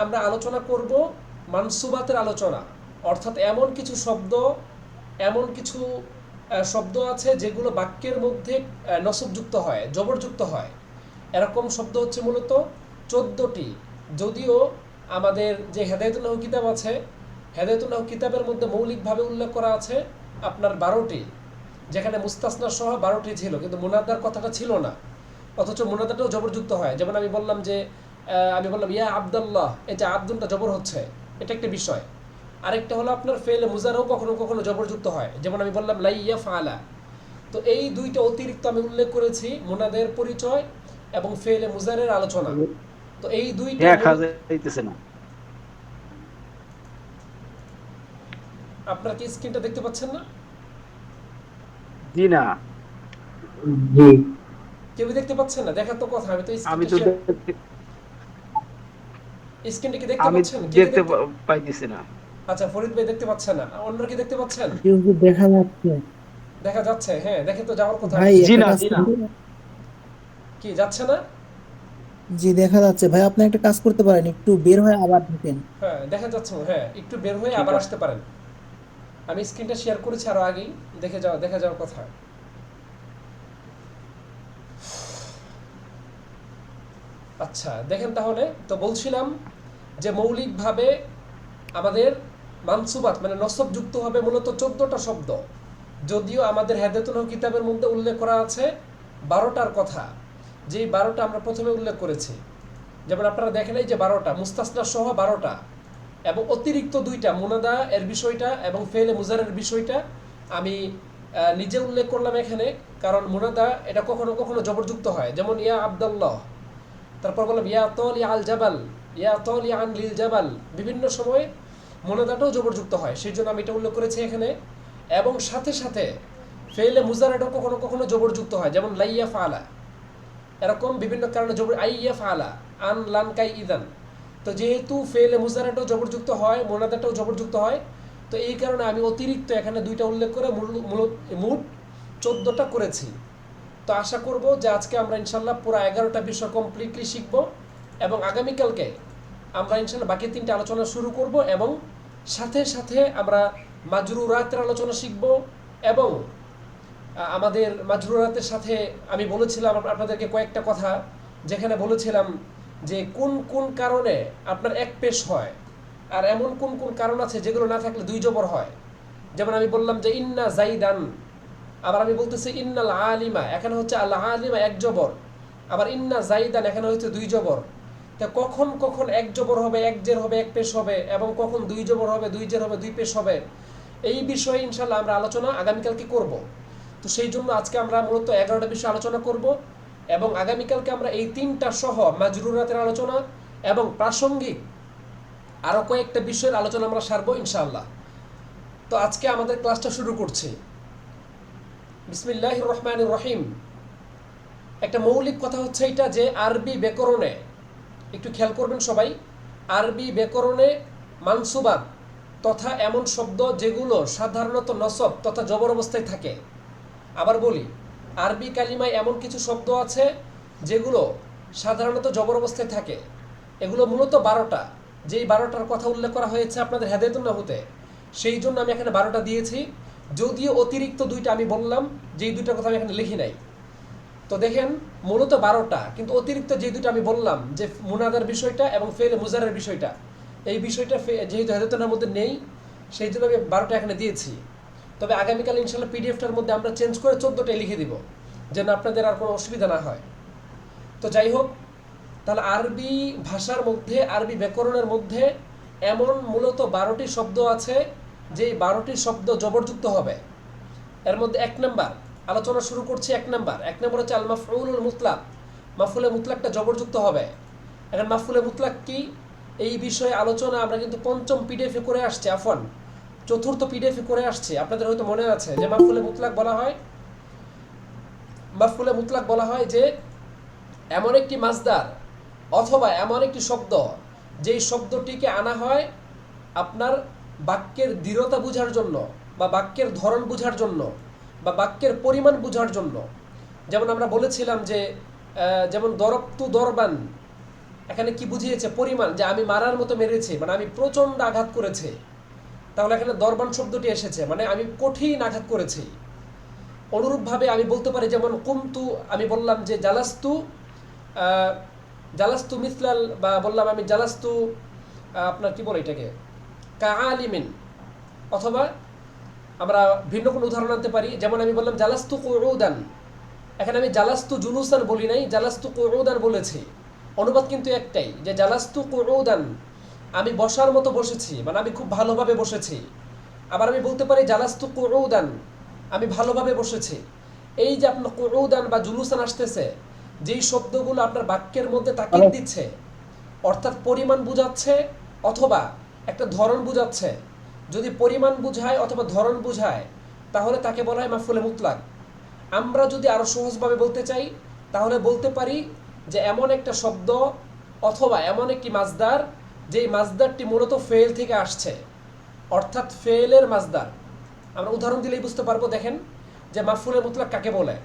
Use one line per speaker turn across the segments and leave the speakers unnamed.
আমরা আলোচনা করব মানসুবাতের আলোচনা, অর্থাৎ এমন কিছু শব্দ আছে যেগুলো বাক্যের মধ্যে নসবযুক্ত হয়, জবরযুক্ত হয়। এরকম শব্দ হচ্ছে মূলত 14টি। যদিও আমাদের যে হেদায়েতুন নাহু কিতাব আছে, হেদায়েতুন নাহু কিতাবের মধ্যে মৌলিকভাবে উল্লেখ করা আছে আপনার 12টি, যেখানে মুস্তাসনা সহ 12টি ছিল, কিন্তু মুনাদ্দার কথাটা ছিল না। অথচ মুনাদাটাও জবরযুক্ত হয়। যেমন আমি বললাম যে ইয়া আব্দুল্লাহ, এই যে আব্দুলটা জবর হচ্ছে, এটা একটা বিষয়। আরেকটা হলো আপনার ফেলে মুজারাও কখনো কখনো জবরযুক্ত হয়, যেমন আমি বললাম লাইয়া ফালা। তো এই দুইটা অতিরিক্ত আমি উল্লেখ করেছি, মুনাদের পরিচয় এবং ফেলে মুজারের আলোচনা। তো এই দুইটা
দেখা যাইতেছে না।
আপনার কি স্ক্রিনটা দেখতে পাচ্ছেন না?
জি না,
জি।
কেউ দেখতে পাচ্ছেন না? দেখার তো কথা, আমি তো
আমি
স্ক্রিনটা
তো
শেয়ার। স্ক্রিনটা কি দেখতে
আমি
পাচ্ছেন? কে কে
দেখতে
দেখতে?
পাইতেছি না।
আচ্ছা, ফরিদ ভাই দেখতে পাচ্ছেন না, অন্যরা কি দেখতে পাচ্ছেন?
জি হুজুর, দেখা যাচ্ছে।
দেখা যাচ্ছে, হ্যাঁ, দেখে তো যাওয়ার কথা।
ভাই
জি
একটা
না,
কাজ
জি না।
করতে।
কি যাচ্ছে না?
জি, দেখা যাচ্ছে ভাই, আপনি একটা কাজ করতে পারেন, একটু বের হয়ে আবার ঢুকেন।
হ্যাঁ, দেখা যাচ্ছে, হ্যাঁ, একটু বের হয়ে
ঠিক
আবার
আছে।
আসতে পারেন। আমি স্ক্রিনটা শেয়ার করেছি আরো আগেই, দেখা যাওয়ার কথা। আচ্ছা, দেখেন তাহলে তো বলছিলাম যে মৌলিকভাবে আমাদের মানসুবাত মানে নসবযুক্ত হবে মূলত 14টা শব্দ। যদিও আমাদের হেদায়েতুন নাহু কিতাবের মধ্যে উল্লেখ করা আছে 12টার কথা, যেই 12টা আমরা প্রথমে উল্লেখ করেছি। যেমন আপনারা দেখেন এই যে 12টা মুস্তাসনা সহ 12টা, এবং অতিরিক্ত দুইটা মুনাদা এর বিষয়টা এবং ফেলে মুজারের বিষয়টা আমি নিজে উল্লেখ করলাম এখানে। কারণ মুনাদা এটা কখনো কখনো জবরযুক্ত হয়, যেমন ইয়া আব্দুল্লাহ, তারপর বললাম ইয়া তল ইয়া আল জাবাল, ইয়া তল ইয়া আন লিল জাবাল। বিভিন্ন সময় মুনাদাটাও জবরযুক্ত হয়, সেই জন্য আমি এটা উল্লেখ করেছি এখানে। এবং সাথে সাথে ফেলে মুজারাটাও কখনো কখনো জবরযুক্ত হয়, যেমন লাইয়া ফালা। এরকম বিভিন্ন কারণে জবর আইয়া ফালা, আন লান কাই ইদান। তো যেহেতু ফেলে মুজারাটাও জবরযুক্ত হয়, মোনাদাটাও জবরযুক্ত হয়, তো এই কারণে আমি অতিরিক্ত এখানে দুইটা উল্লেখ করে মোট 14টা করেছি। তো আশা করব যে আজকে আমরা ইনশাল্লাহ পুরো 11টা বিষয় কমপ্লিটলি শিখব, এবং আগামীকালকে আমরা ইনশাল্লাহ বাকি 3টা আলোচনা শুরু করব, এবং সাথে সাথে আমরা মাজরুরাতের আলোচনা শিখব। এবং আমাদের মাজরুরাতের সাথে আমি বলেছিলাম আপনাদেরকে কয়েকটা কথা, যেখানে বলেছিলাম যে কোন কোন কারণে আপনার এক পেশ হয়, আর এমন কোন কোন কারণ আছে যেগুলো না থাকলে দুই জবর হয়। যেমন আমি বললাম যে ইন্না জাইদান, আবার আমি বলতেছি ইন্নাল আলিমা, এখানে হচ্ছে আল আলিমা এক জবর, আবার ইন্না জাইদান এখানে হচ্ছে দুই জবর। তা কখন কখন এক জবর হবে, এক জের হবে, এক পেশ হবে, এবং কখন দুই জবর হবে, দুই জের হবে, দুই পেশ হবে, এই বিষয়ে ইনশাল্লাহ আমরা আলোচনা আগামীকালকে করব। তো সেই জন্য আজকে আমরা মূলত 11টা বিষয় আলোচনা করব, এবং আগামীকালকে আমরা এই 3টা সহ মাজরুরাতের আলোচনা এবং প্রাসঙ্গিক আরও কয়েকটা বিষয়ের আলোচনা আমরা সারবো ইনশাআল্লাহ। তো আজকে আমাদের ক্লাসটা শুরু করছি। বিসমিল্লাহির রহমানির রহিম। একটা মৌলিক কথা হচ্ছে এটা যে আরবি ব্যাকরণে, একটু খেয়াল করবেন সবাই, আরবি ব্যাকরণে মানসুবাত তথা এমন শব্দ যেগুলো সাধারণত নসব তথা জবর অবস্থায় থাকে। আবার বলি, আরবি কালিমায় এমন কিছু শব্দ আছে যেগুলো সাধারণত জবর অবস্থায় থাকে। এগুলো মূলত 12টা, যেই 12টার কথা উল্লেখ করা হয়েছে আপনাদের হেদায়েতুন নাহুতে, সেই জন্য আমি এখানে 12টা দিয়েছি। যদিও অতিরিক্ত দুইটা আমি বললাম, যেই দুইটার কথা আমি এখানে লিখি নাই। তো দেখেন, মূলত 12টা, কিন্তু অতিরিক্ত যে দুটো আমি বললাম যে মুনাদার বিষয়টা এবং ফেলে মুজারের বিষয়টা, এই বিষয়টা যেহেতু হেদায়েতের মধ্যে নেই, সেই জন্য আমি 12টা এখানে দিয়েছি। তবে আগামীকাল ইনশাল্লাহ পিডিএফটার মধ্যে আমরা চেঞ্জ করে 14টাই লিখে দিব, যেন আপনাদের আর কোনো অসুবিধা না হয়। তো যাই হোক, তাহলে আরবি ভাষার মধ্যে, আরবি ব্যাকরণের মধ্যে এমন মূলত 12টি শব্দ আছে যে 12টি শব্দ জবরযুক্ত হবে। এর মধ্যে এক নাম্বার আলোচনা শুরু করছি। এক নাম্বার হচ্ছে আল মাফউলুল মুতলাক। মাফউলে মুতলাকটা জবরযুক্ত হবে। এখন মাফউলে মুতলাক কি, এই বিষয়ে আলোচনা আমরা কিন্তু পঞ্চম পিডিএফে করে আসছি, আফওয়ান চতুর্থ পিডিএফে করে আসছি। আপনাদের হয়তো মনে আছে যে মাফউলে মুতলাক বলা হয় যে এমন একটি মাসদার অথবা এমন একটি শব্দ, যেই শব্দটিকে আনা হয় আপনার বাক্যের দৃঢ়তা বোঝার জন্য, বা বাক্যের ধরন বোঝার জন্য, বা বাক্যের পরিমাণ বোঝার জন্য। যেমন আমরা বলেছিলাম যে যেমন দরবতু দরবান, এখানে কি বুঝিয়েছে? পরিমাণ, যে আমি মারার মতো মেরেছি, মানে আমি প্রচণ্ড আঘাত করেছি। তাহলে এখানে দরবান শব্দটি এসেছে, মানে আমি কঠিন আঘাত করেছি। অনুরূপভাবে আমি বলতে পারি, যেমন কুমতু, আমি বললাম যে জালাস্তু, জালাস্তু মিসলাল, বা বললাম আমি জালাস্তু, আপনার কি বলে এটাকে, কা আলিমিন। অথবা আমরা ভিন্ন কোনো উদাহরণ আনতে পারি, যেমন আমি বললাম জালাস্তু কুউদান। এখানে আমি জালাস্তু জুলুসান বলি নাই, জালাস্তু কুউদান বলেছি। অনুবাদ কিন্তু একটাই, যে জালাস্তু কুউদান, আমি বসার মতো বসেছি, মানে আমি খুব ভালোভাবে বসেছি। আবার আমি বলতে পারি জালাস্তু কুউদান, আমি ভালোভাবে বসেছি। এই যে আপনার কুউদান বা জুলুসান আসতেছে, যেই শব্দগুলো আপনার বাক্যের মধ্যে তাকিদ দিচ্ছে, অর্থাৎ পরিমাণ বুঝাচ্ছে অথবা একটা ধরন বুঝাচ্ছে। যদি পরিমাণ বুঝায় অথবা ধরন বুঝায়, তাহলে তাকে বলা হয় মাফউলে মুতলাক। আমরা যদি আরো সহজভাবে বলতে চাই, তাহলে বলতে পারি যে এমন একটা শব্দ অথবা এমন একটি মাজদার, যেই মাজদারটি মূলত ফেল থেকে আসছে, অর্থাৎ ফেলের মাজদার। আমরা উদাহরণ দিলেই বুঝতে পারবো। দেখেন যে মাফউলে মুতলাক কাকে বলে।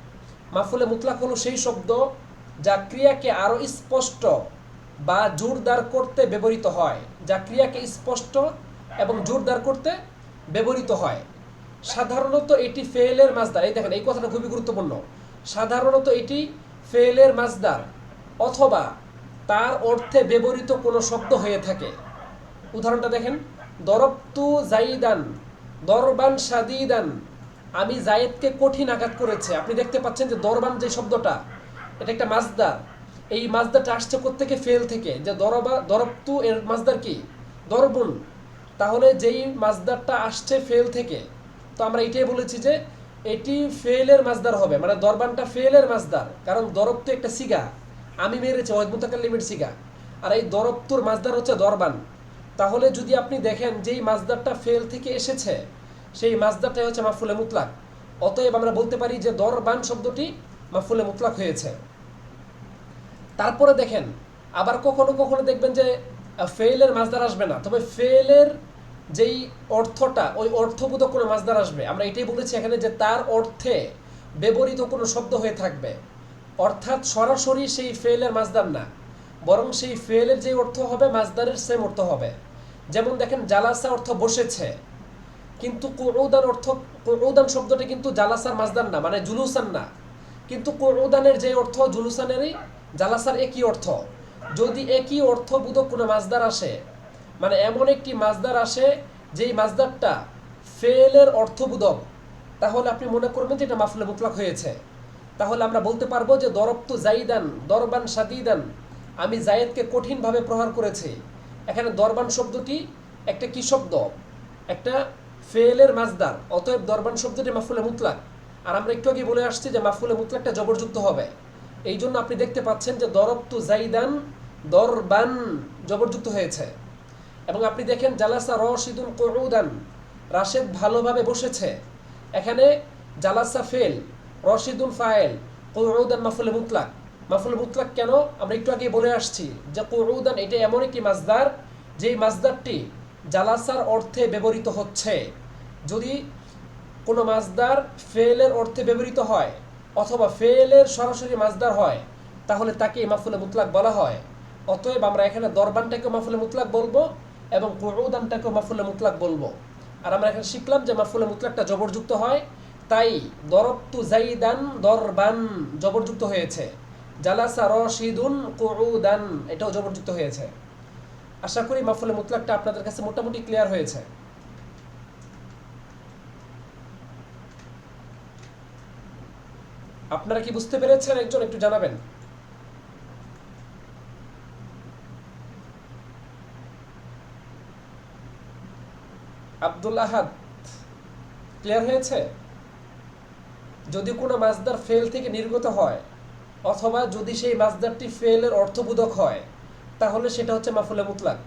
মাফউলে মুতলাক হলো সেই শব্দ যা ক্রিয়াকে আরো স্পষ্ট বা জোরদার করতে ব্যবহৃত হয়, যা ক্রিয়াকে স্পষ্ট এবং জোরদার করতে ব্যবহৃত হয়। সাধারণত এটি ফেলের মাজদার। এই দেখেন, এই কথাটা খুবই গুরুত্বপূর্ণ। সাধারণত এটি ফেলের মাজদার অথবা তার অর্থে ব্যবহৃত কোনো শব্দ হয়ে থাকে। উদাহরণটা দেখেন, দরবতু জাইদান দরবান শাদীদান, আমি জায়েদকে কঠিন আঘাত করেছে। আপনি দেখতে পাচ্ছেন যে দরবান যে শব্দটা, এটা একটা মাজদার। এই মাজদারটা আসছে কোত্থেকে? ফেল থেকে। যে দরবতু এর মাজদার কি? দরবুন। তাহলে যেই মাজদারটা আসছে ফেল থেকে, তো আমরা এটাই বলেছি যে এটি ফেলের মাজদার হবে, মানে দরবানটা ফেলের মাজদার। কারণ দরবতু একটা সিগা, আমি মেরেছি, ওয়াহিদ মুতাকাল্লিমের সিগা। আর এই দরবতুর মাজদার হচ্ছে দরবান। তাহলে যদি আপনি দেখেন যেই মাজদারটা ফেল থেকে এসেছে, সেই মাজদারটাই হচ্ছে মাফউলে মুতলাক। অতএব আমরা বলতে পারি যে দরবান শব্দটি মাফউলে মুতলাক হয়েছে। তারপরে দেখেন, আবার কখনো কখনো দেখবেন যে ফেলের মাজদার আসবে না, তবে ফেলের যেই অর্থটা, ওই অর্থবোধক কোনো মাজদার আসবে। আমরা এটাই বলেছি এখানে যে তার অর্থে ব্যবহৃত কোনো শব্দ হয়ে থাকবে, অর্থাৎ সরাসরি সেই ফেলের মাজদার না, বরং সেই ফেলের যে অর্থ হবে মাজদারের সেম অর্থ হবে। যেমন দেখেন, জালাসা অর্থ বসেছে, কিন্তু কুউদান শব্দটা কিন্তু জালাসার মাজদার না, মানে জুলুসান না। কিন্তু কুউদানের যে অর্থ জুলুসানেরই জালাসার একই অর্থ। যদি একই অর্থবোধক কোনো মাজদার আসে, মানে এমন একটি মাজদার আসে যেই মাজদারটা ফেলের অর্থবোধক, তাহলে আপনি মনে করবেন যে এটা মাফউলে মুতলাক হয়েছে। তাহলে আমরা বলতে পারবো যে দরবতু জাইদান দরবান শাদীদান, আমি জায়েদকে কঠিনভাবে প্রহার করেছি। এখানে দরবান শব্দটি একটা কি শব্দ? একটা ফেলের মাজদার। অতএব দরবান শব্দটি মাফউলে মুতলাক। আর আমরা একটু আগে বলে আসছি যে মাফউলে মুতলাকটা জবরযুক্ত হবে। এই জন্য আপনি দেখতে পাচ্ছেন যে দরবতু জাইদান দরবান জবরযুক্ত হয়েছে। এবং আপনি দেখেন জালাসা রশিদুন কুউদান, রাশেদ ভালোভাবে বসেছে। এখানে জালাসা ফেল, রশিদুন ফাইল, কুউদান মাফউলে মুতলাক। মাফউলে মুতলাক কেন? আমরা একটু আগে বলে আসছি যে কুউদান এটা এমন একটি মাজদার, যেই মাজদারটি জালাসার অর্থে ব্যবহৃত হচ্ছে। যদি কোনো মাজদার ফেলের অর্থে ব্যবহৃত হয় অথবা ফেলের সরাসরি মাজদার হয়, তাহলে তাকে মাফউলে মুতলাক বলা হয়। অতএব আমরা এখানে দরবানটাকে মাফউলে মুতলাক বলবো এবং কুউদানটাকে মাফউলে মুতলাক বলবো। আর আমরা এখানে শিখলাম যে মাফউলে মুতলাকটা জবরযুক্ত হয়, তাই দরবতু জাইদান দরবান জবরযুক্ত হয়েছে। জালাসা রশিদুন কুউদান এটাও জবরযুক্ত হয়েছে। আশা করি মাফউলে মুতলাকটা আপনাদের কাছে মোটামুটি ক্লিয়ার হয়েছে। আপনারা কি বুঝতে পেরেছেন? একজন একটু জানাবেন। আব্দুল আহাদ, ক্লিয়ার হয়েছে? যদি কোনো মাজদার ফেল থেকে নির্গত হয় অথবা যদি সেই মাজদারটি ফেলের অর্থবোধক হয়, তাহলে সেটা হচ্ছে মাফউলে মুতলাক।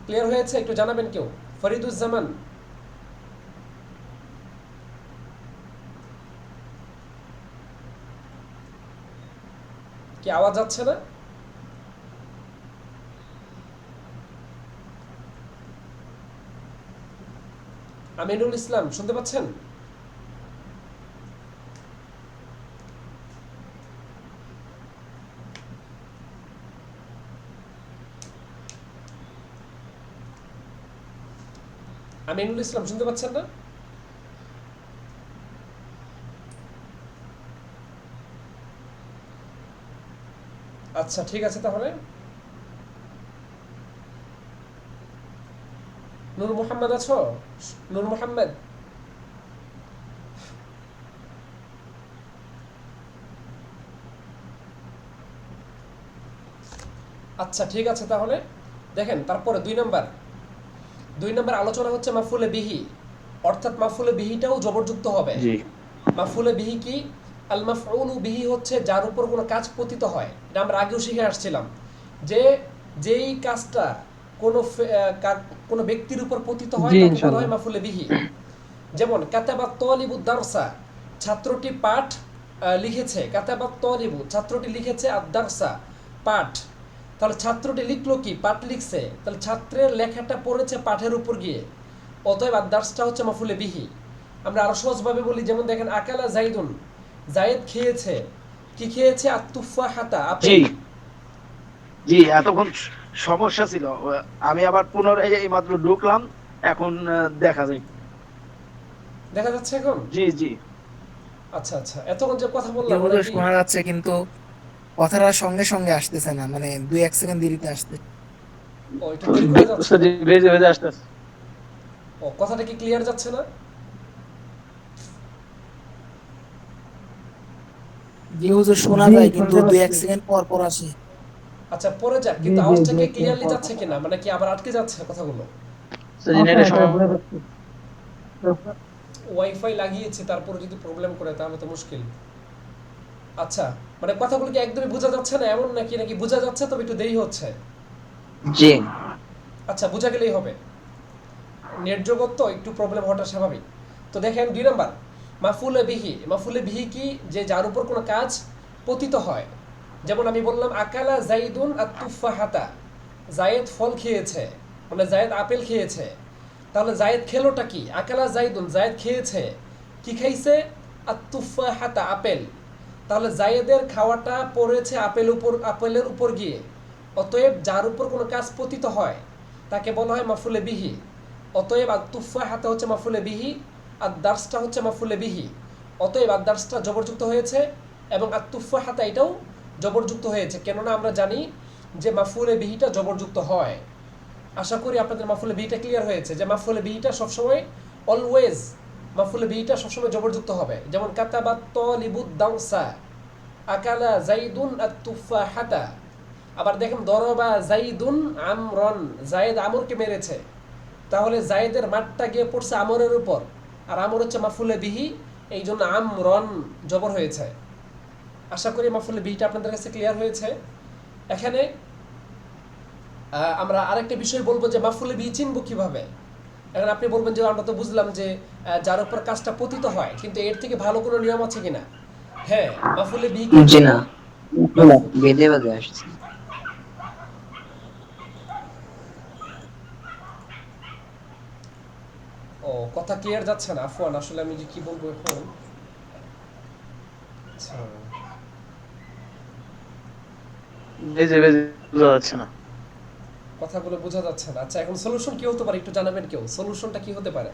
ক্লিয়ার হয়েছে? একটু জানাবেন কেউ। ফরিদুজ্জামান, কি আওয়াজ যাচ্ছে না? আমিনুল ইসলাম, শুনতে পাচ্ছেন? আমিনুল ইসলাম শুনতে পাচ্ছেন না? আচ্ছা ঠিক আছে তাহলে। নূর মোহাম্মদ আছো? নূর মোহাম্মদ, আচ্ছা ঠিক আছে তাহলে। দেখেন তারপরে 2 নম্বর আলোচনা হচ্ছে মাফুলে বিহি, অর্থাৎ মাফুলে বিহিটাও জবরযুক্ত হবে।
জি
মাফুলে বিহি কি? আল মাফউলু বিহি হচ্ছে যার উপর কোনো কাজ পতিত হয়, এটা আমরা আগেও শিখে আসছিলাম যে যেই কাজটা কোনো ব্যক্তির উপর পতিত হয়
জি
তাকে বলা
ইনশাল্লাহ।
হয় মাফুলে বিহি। যেমন কাতাবাত তলিবুদ দারসা, ছাত্রটি পাঠ লিখেছে। কাতাবাত তলিবু, ছাত্রটি লিখেছে আদ দারসা, পাঠ। তাহলে ছাত্রটি লিখলো কি? পাঠ লিখছে। তাহলে ছাত্রের লেখাটা পড়েছে পাঠের উপর গিয়ে, অতএব আদ দারসটা হচ্ছে মাফুলে বিহি। আমরা আরো সহজভাবে বলি, যেমন দেখেন আকালা জাইদুন, জায়েদ খেয়েছে। কি খেয়েছে? আত্তুফা হাতা,
জি
আপেল।
জি এতক্ষণ সমস্যা ছিল, আমি আবার পুনরায় এই মাত্র ঢুকলাম, এখন দেখা যায়।
দেখা যাচ্ছে এখন?
জি জি।
আচ্ছা আচ্ছা, এতক্ষণ যে কথা
জি
বললাম ওটা
হুজুর
কি?
শোনা যাচ্ছে, কিন্তু কথাটা সঙ্গে সঙ্গে আসতেছে না, মানে 2-1 সেকেন্ড দেরিতে আসছে।
ও একটু দেরি করে যাচ্ছে না?
জি ভেজে ভেজে আসতেছে।
ও কথাটা কি ক্লিয়ার যাচ্ছে না?
জি হুজুর শোনা
জি
যায়, কিন্তু
শুনতে
দুই
পাচ্ছি।
এক সেকেন্ড পর পর আসে।
আচ্ছা পরে যাক,
জি
কিন্তু
জি
আওয়াজটা কি
দেখছি
ক্লিয়ারলি
পর
যাচ্ছে কিনা, মানে কি আবার আটকে যাচ্ছে কথাগুলো?
নেটের সমস্যা।
ওয়াইফাই লাগিয়েছি, তারপরে যদি প্রবলেম করে তাহলে তো মুশকিল। আচ্ছা, মানে কথাগুলো কি একদমই বোঝা যাচ্ছে না এমন, নাকি নাকি বোঝা যাচ্ছে তবে একটু দেরি হচ্ছে?
জি
আচ্ছা বোঝা গেলেই হবে। নেট জগৎ তো একটু প্রবলেম হওয়াটা স্বাভাবিক। তো দেখেন 2 নম্বর, মাফুলে বিহি। মাফুলে বিহি কি? যে যার উপর কোনো কাজ পতিত হয়। যেমন আমি বললাম আকালা জাইদুন আত-তুফাহাতা, জায়েদ ফল খেয়েছে, মানে জায়েদ আপেল খেয়েছে। তাহলে জায়েদ খেলোটা কি? আকালা জাইদুন, জায়েদ খেয়েছে। কি খাইছে? আত-তুফাহাতা, আপেল। তাহলে জায়েদের খাওয়াটা পড়েছে আপেলের উপর গিয়ে, অতএব যার উপর কোনো কাজ পতিত হয় তাকে বলা হয় মাফুলে বিহি। অতএব আত-তুফা হাতে হচ্ছে মাফুলে বিহি, আর দার্সটা হচ্ছে মাফুলে বিহি। অতএব আর দার্সটা জবরযুক্ত হয়েছে এবং আত-তুফা হাতা এটাও জবরযুক্ত হয়েছে, কেননা আমরা জানি যে মাফুলে বিহিটা জবরযুক্ত হয়। আশা করি আপনাদের মাফুলে বিহিটা ক্লিয়ার হয়েছে, যে মাফুলে বিহিটা সবসময় অলওয়েজ মাফুলে বিহিটা সবসময় জবরযুক্ত হবে। যেমন কাতাবাত তালিবুদ দারসা, আকালা জাইদুন আত-তুফাহাতা। আবার দেখেন দরবা জাইদুন আমরন, জায়েদ আমরকে মেরেছে। তাহলে জায়েদের মাঠটা গিয়ে পড়ছে আমরের উপর, আর আমর হচ্ছে মাফুলে বিহি, এই জন্য আমরন জবর হয়েছে। আশা করি মাফুলে বিহিটা আপনাদের কাছে ক্লিয়ার হয়েছে। এখানে আমরা আরেকটা বিষয় বলবো যে মাফুলে বিহি চিনবো কিভাবে। এখন আপনি বলবেন যে আমরা তো বুঝলাম যে যার উপর কাজটা পতিত হয়, কিন্তু এর থেকে ভালো কোনো নিয়ম আছে কিনা? হ্যাঁ, মাফুলে বিহি কি
জি
করব?
না,
মাফু
বেঁধে বেঁধে আসছে।
ও কথা ক্লিয়ার যাচ্ছে না, আফওয়ান, আসলে আমি যে কি বলবো এখন। আচ্ছা,
ভেজে ভেজে বোঝা যাচ্ছে না।
কথাগুলো বোঝা যাচ্ছে না। আচ্ছা এখন সলিউশন কি হতে পারে একটু জানাবেন কেউ? সলিউশনটা কি হতে পারে?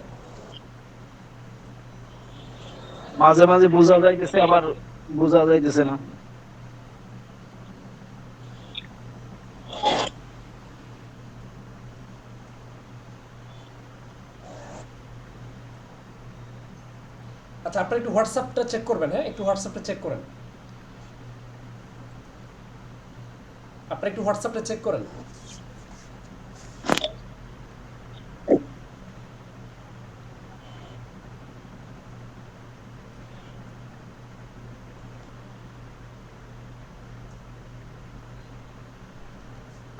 মাঝে মাঝে বোঝা যাইতেছে, আবার বোঝা যাইতেছে না।
আচ্ছা আপনারা একটু হোয়াটসঅ্যাপটা চেক করবেন, হ্যাঁ একটু হোয়াটসঅ্যাপটা চেক করেন। আপনারা একটু হোয়াটসঅ্যাপটা চেক করেন।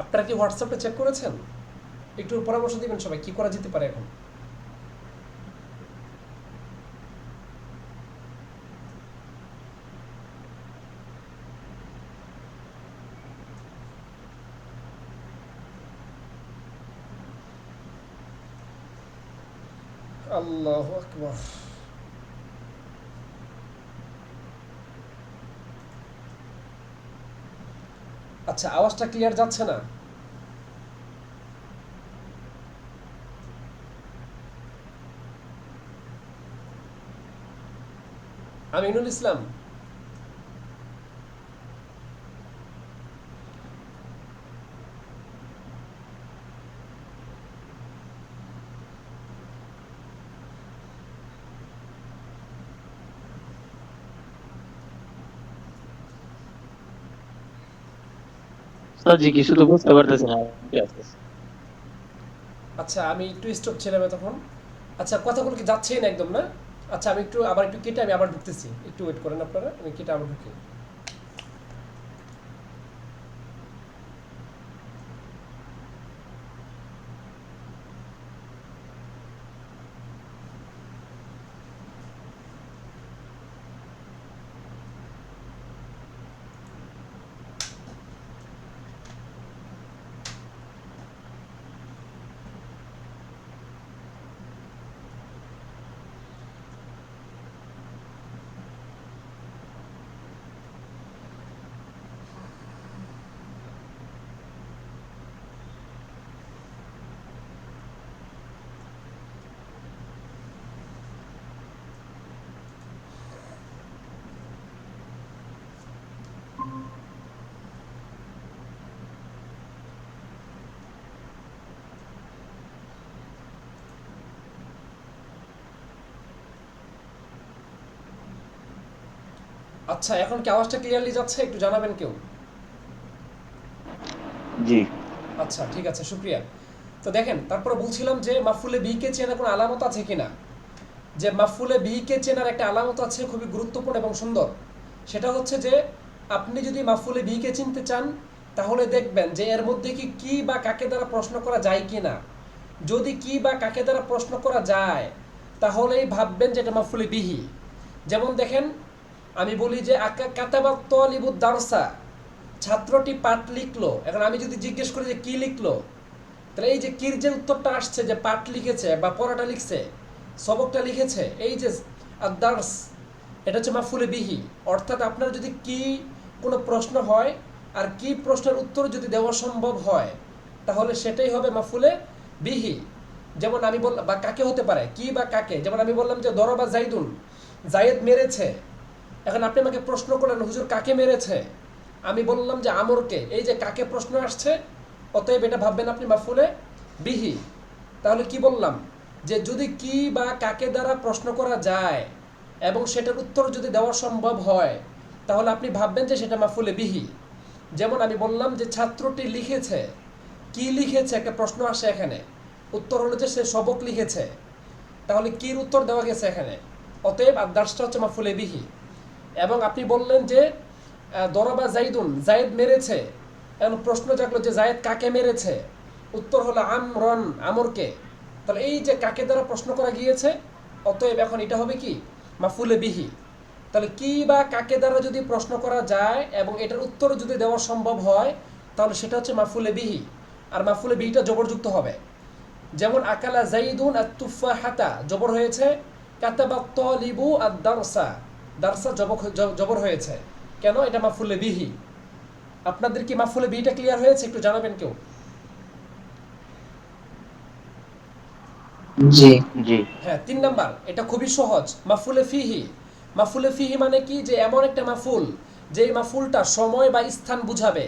আপনারা কি হোয়াটসঅ্যাপটা চেক করেছেন? একটু পরামর্শ দিবেন সবাই, কি করা যেতে পারে এখন? আল্লাহু আকবার। আচ্ছা আওয়াজটা ক্লিয়ার যাচ্ছে না? আমিনুল ইসলাম।
স্যার জি কিছু তো বুঝতে পারতেছি না। কি আছে?
আচ্ছা আমি একটু স্টপ ছিলাম তখন। আচ্ছা কথাগুলো কি যাচ্ছেই না একদম না? আচ্ছা আমি একটু কেটে আমি আবার ঢুকতেছি, একটু ওয়েট করেন আপনারা, আমি কেটে আবার ঢুকি। আচ্ছা এখন কি আওয়াজটা ক্লিয়ারলি যাচ্ছে, একটু জানাবেন কেউ।
জি
আচ্ছা ঠিক আছে, শুক্রিয়া। তো দেখেন তারপরে বলছিলাম যে মাফুলে বিকে চেনার কোনো আলামত আছে কিনা। যে মাফুলে বিকে চেনার একটা আলামত আছে খুবই গুরুত্বপূর্ণ এবং সুন্দর। সেটা হচ্ছে যে আপনি যদি মাফুলে বিকে চিনতে চান তাহলে দেখবেন যে এর মধ্যে কি বা কাকে দ্বারা প্রশ্ন করা যায় কি না। যদি কি বা কাকে দ্বারা প্রশ্ন করা যায় তাহলেই ভাববেন যে এটা মাফুলে বিহি। যেমন দেখেন আমি বলি যে আকা কাতাবাত তালিবুদ দারসা, ছাত্রটি পাঠ লিখলো। এখন আমি যদি জিজ্ঞেস করি যে কি লিখলো, তাহলে এই যে কির যে উত্তরটা আসছে যে পাঠ লিখেছে বা পড়াটা লিখছে, সবকটা লিখেছে, এই যে আদার্স, এটা হচ্ছে মাফুলে বিহি। অর্থাৎ আপনার যদি কি কোনো প্রশ্ন হয় আর কি প্রশ্নের উত্তর যদি দেওয়া সম্ভব হয় তাহলে সেটাই হবে মাফুলে বিহি। যেমন আমি বললাম, বা কাকে হতে পারে কি বা কাকে, যেমন আমি বললাম যে দরবা জাইদুন, জায়েদ মেরেছে। এখন আপনি আমাকে প্রশ্ন করলেন হুজুর কাকে মেরেছে, আমি বললাম যে আমরকে। এই যে কাকে প্রশ্ন আসছে, অতএব এটা ভাববেন আপনি মাফুলে বিহি। তাহলে কি বললাম, যে যদি কি বা কাকে দ্বারা প্রশ্ন করা যায় এবং সেটার উত্তর যদি দেওয়া সম্ভব হয় তাহলে আপনি ভাববেন যে সেটা মাফুলে বিহি। যেমন আমি বললাম যে ছাত্রটি লিখেছে, কি লিখেছে একটা প্রশ্ন আসে এখানে, উত্তর হলো যে সে সবক লিখেছে। তাহলে কির উত্তর দেওয়া গেছে এখানে, অতএব আদার্সটা হচ্ছে মাফুলে বিহি। এবং আপনি বললেন যে দরবা জাইদুন, জায়েদ মেরেছে। এখন প্রশ্ন জাগলো যে জায়েদ কাকে মেরেছে, উত্তর হলো আমরন, আমরকে। তাহলে এই যে কাকে দ্বারা প্রশ্ন করা গিয়েছে, অতএব এখন এটা হবে কি মাফুলে বিহি। তাহলে কি বা কাকে দ্বারা যদি প্রশ্ন করা যায় এবং এটার উত্তর যদি দেওয়া সম্ভব হয় তাহলে সেটা হচ্ছে মাফুলে বিহি। আর মাফুলে বিহিটা জবরযুক্ত হবে। যেমন আকালা জাইদুন আত-তুফাহাতা জবর হয়েছে, কাতাবা তালিবু আদ-দারসা, দারসা জবর হয়েছে। কেন? এটা মাফুলে বিহি। আপনাদের কি মাফুলে বিহিটা ক্লিয়ার হয়েছে, একটু জানাবেন কেউ।
জি
জি
হ্যাঁ 3 নাম্বার, এটা খুবই সহজ, মাফুলে ফিহি। মাফুলে ফিহি মানে কি, যে এমন একটা মাফুল যেই মাফুলটা সময় বা স্থান বুঝাবে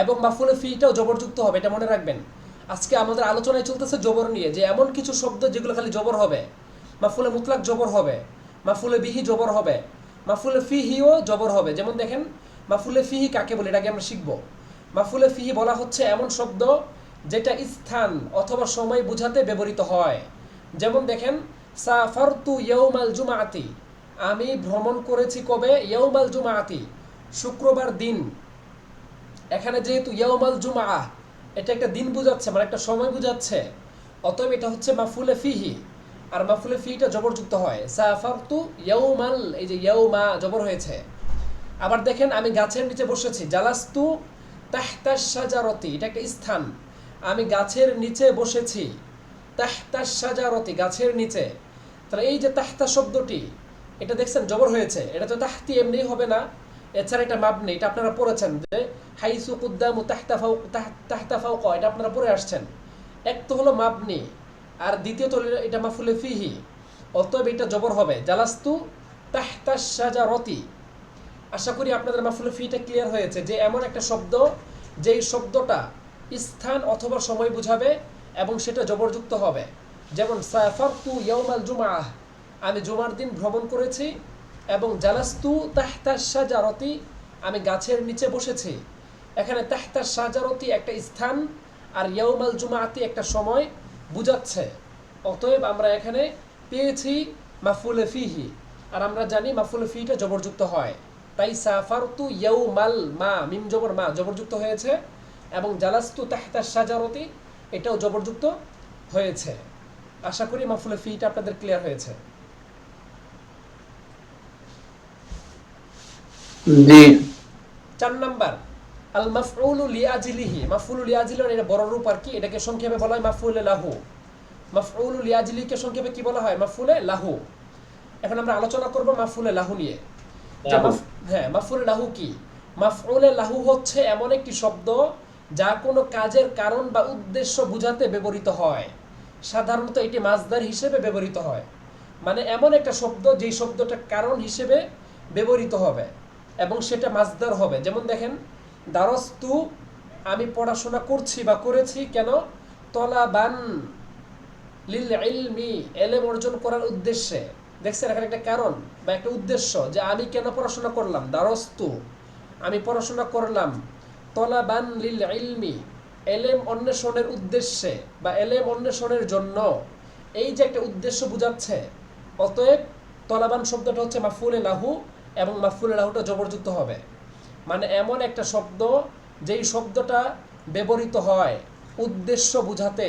এবং মাফুলে ফিহিটাও জবরযুক্ত হবে, এটা মনে রাখবেন। আজকে আমাদের আলোচনায় চলতেছে জবর নিয়ে, যে এমন কিছু শব্দ যেগুলো খালি জবর হবে। মাফুলে মুতলাক জবর হবে, মাফুলে বিহি জবর হবে, মাফুলে ফিহিও জবর হবে। যেমন দেখেন মাফুলে ফিহি কাকে বলে, এটাকে আমরা শিখব। মাফুলে ফিহি বলা হচ্ছে এমন শব্দ যেটা স্থান অথবা সময় বুঝাতে ব্যবহৃত হয়। যেমন দেখেন সাফারতু ইয়াউমাল জুমাআতি, আমি ভ্রমণ করেছি কবে, ইয়াউমাল জুমাআতি, শুক্রবার দিন। এখানে যেহেতু ইয়াউমাল জুমআ এটা একটা দিন বোঝাচ্ছে, মানে একটা সময় বোঝাচ্ছে, অতএব এটা হচ্ছে মাফুলে ফিহি। আর মাফুলে ফিহিটা জবরযুক্ত হয়, সাফারতু ইয়াউমাল, এই যে ইয়াউমা জবর হয়েছে। আবার দেখেন আমি গাছের নিচে বসেছি, জালাস্তু তাহতা শাজারতি, এটা একটা স্থান, আমি গাছের নিচে বসেছি। তাহতা শাজারতি, গাছের নিচে। তাহলে এই যে তাহতা শব্দটি, এটা দেখছেন জবর হয়েছে, এটা তো তাহতি এমনি হবে না, এছাড়া এটা মাবনি, এটা আপনারা পড়েছেন যে হাইসু কুদ্দামু তাহতা ফাওক, তাহতা ফাওকা, এটা আপনারা পড়ে আসছেন। এক তো হলো মাবনি আর দ্বিতীয়ত হলো এটা মাফুলে ফিহি, অতএব এটা জবর হবে। জালাস্তু তাহতা শাজারতি। আশা করি আপনাদের মাফুলে ফিটা ক্লিয়ার হয়েছে যে এমন একটা শব্দ যেই শব্দটা স্থান অথবা সময় বুঝাবে এবং সেটা জবরযুক্ত হবে। যেমন সাফারতু ইয়াউমাল জুমআহ, আমি জুমার দিন ভ্রমণ করেছি, এবং জালাস্তু তাহতা শাজারতি, আমি গাছের নিচে বসেছি। এখানে তাহতা শাজারতি একটা স্থান আর ইয়াউমাল জুমআতি একটা সময় বুঝাচ্ছে। অতএব আমরা এখানে পেয়েছি মাফুলে ফিহি, আর আমরা জানি মাফুলে ফিটা জবরযুক্ত হয়। তাই সাফারতু ইয়াউমাল মা, মিম জবর মা জবরযুক্ত হয়েছে, এবং জালাস্তু তাহতা শাজারতি এটাও জবরযুক্ত হয়েছে। আশা করি মাফুলে ফিটা আপনাদের ক্লিয়ার হয়েছে।
জি
4 নাম্বার আল মাফউলু লিআজলিহি। মাফউলু লিআজলি এর বড় রূপ আর কি, এটাকে সংক্ষেপে বলা হয় মাফউলে লাহু। মাফউলু লিআজলিকে সংক্ষেপে কি বলা হয়? মাফউলে লাহু। এখন আমরা আলোচনা করব মাফউলে লাহু নিয়ে। যে
লাহু।
হ্যাঁ, মাফউলে লাহু কি? মাফউলে লাহু হচ্ছে এমন একটি শব্দ যা কোনো কাজের কারণ বা উদ্দেশ্য বোঝাতে ব্যবহৃত হয়। সাধারণত এটি মাজদার হিসেবে ব্যবহৃত হয়। মানে এমন একটা শব্দ যেই শব্দটা কারণ হিসেবে ব্যবহৃত হবে এবং সেটা মাজদার হবে। যেমন দেখেন, দারস্তু, আমি পড়াশোনা করছি বা করেছি, কেন? তলাবান লিল ইলমি, এলেম অর্জন করার উদ্দেশ্যে। দেখছেন, এখানে একটা কারণ বা একটা উদ্দেশ্য যে আমি কেন পড়াশোনা করলাম। দারস্তু, আমি পড়াশোনা করলাম। তলাবান লিল ইলমি, এলেম অন্বেষণের উদ্দেশ্যে বা এলেম অন্বেষণের জন্য। এই যে একটা উদ্দেশ্য বোঝাচ্ছে। অতএব তলাবান শব্দটা হচ্ছে মাফউলে লাহু, এবং মাফউলে লাহুটা জবরযুক্ত হবে। মানে এমন একটা শব্দ যেই শব্দটা ব্যবহৃত হয় উদ্দেশ্য বুঝাতে,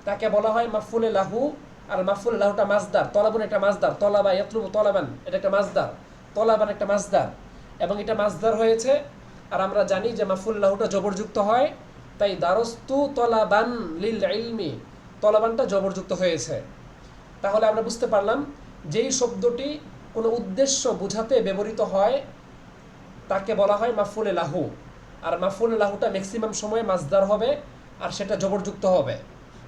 তাকে বলা হয় মাফউলে লাহু। আর মাফউলে লাহুটা মাজদার। তলাবান একটা মাজদার, তলাবা ইয়াতলুবু তলাবান এটা একটা মাজদার, তলাবান একটা মাজদার, এবং এটা মাজদার হয়েছে। আর আমরা জানি যে মাফউলে লাহুটা জবরযুক্ত হয়, তাই দারস্তু তলাবান লিল ইলমি, তলাবানটা জবরযুক্ত হয়েছে। তাহলে আমরা বুঝতে পারলাম যেই শব্দটি কোনো উদ্দেশ্য বোঝাতে ব্যবহৃত হয় তাকে বলা হয় মাফউলে লাহু। আর মাফউলে লাহুটা ম্যাক্সিমাম সময় মাজদার হবে আর সেটা জবরযুক্ত হবে।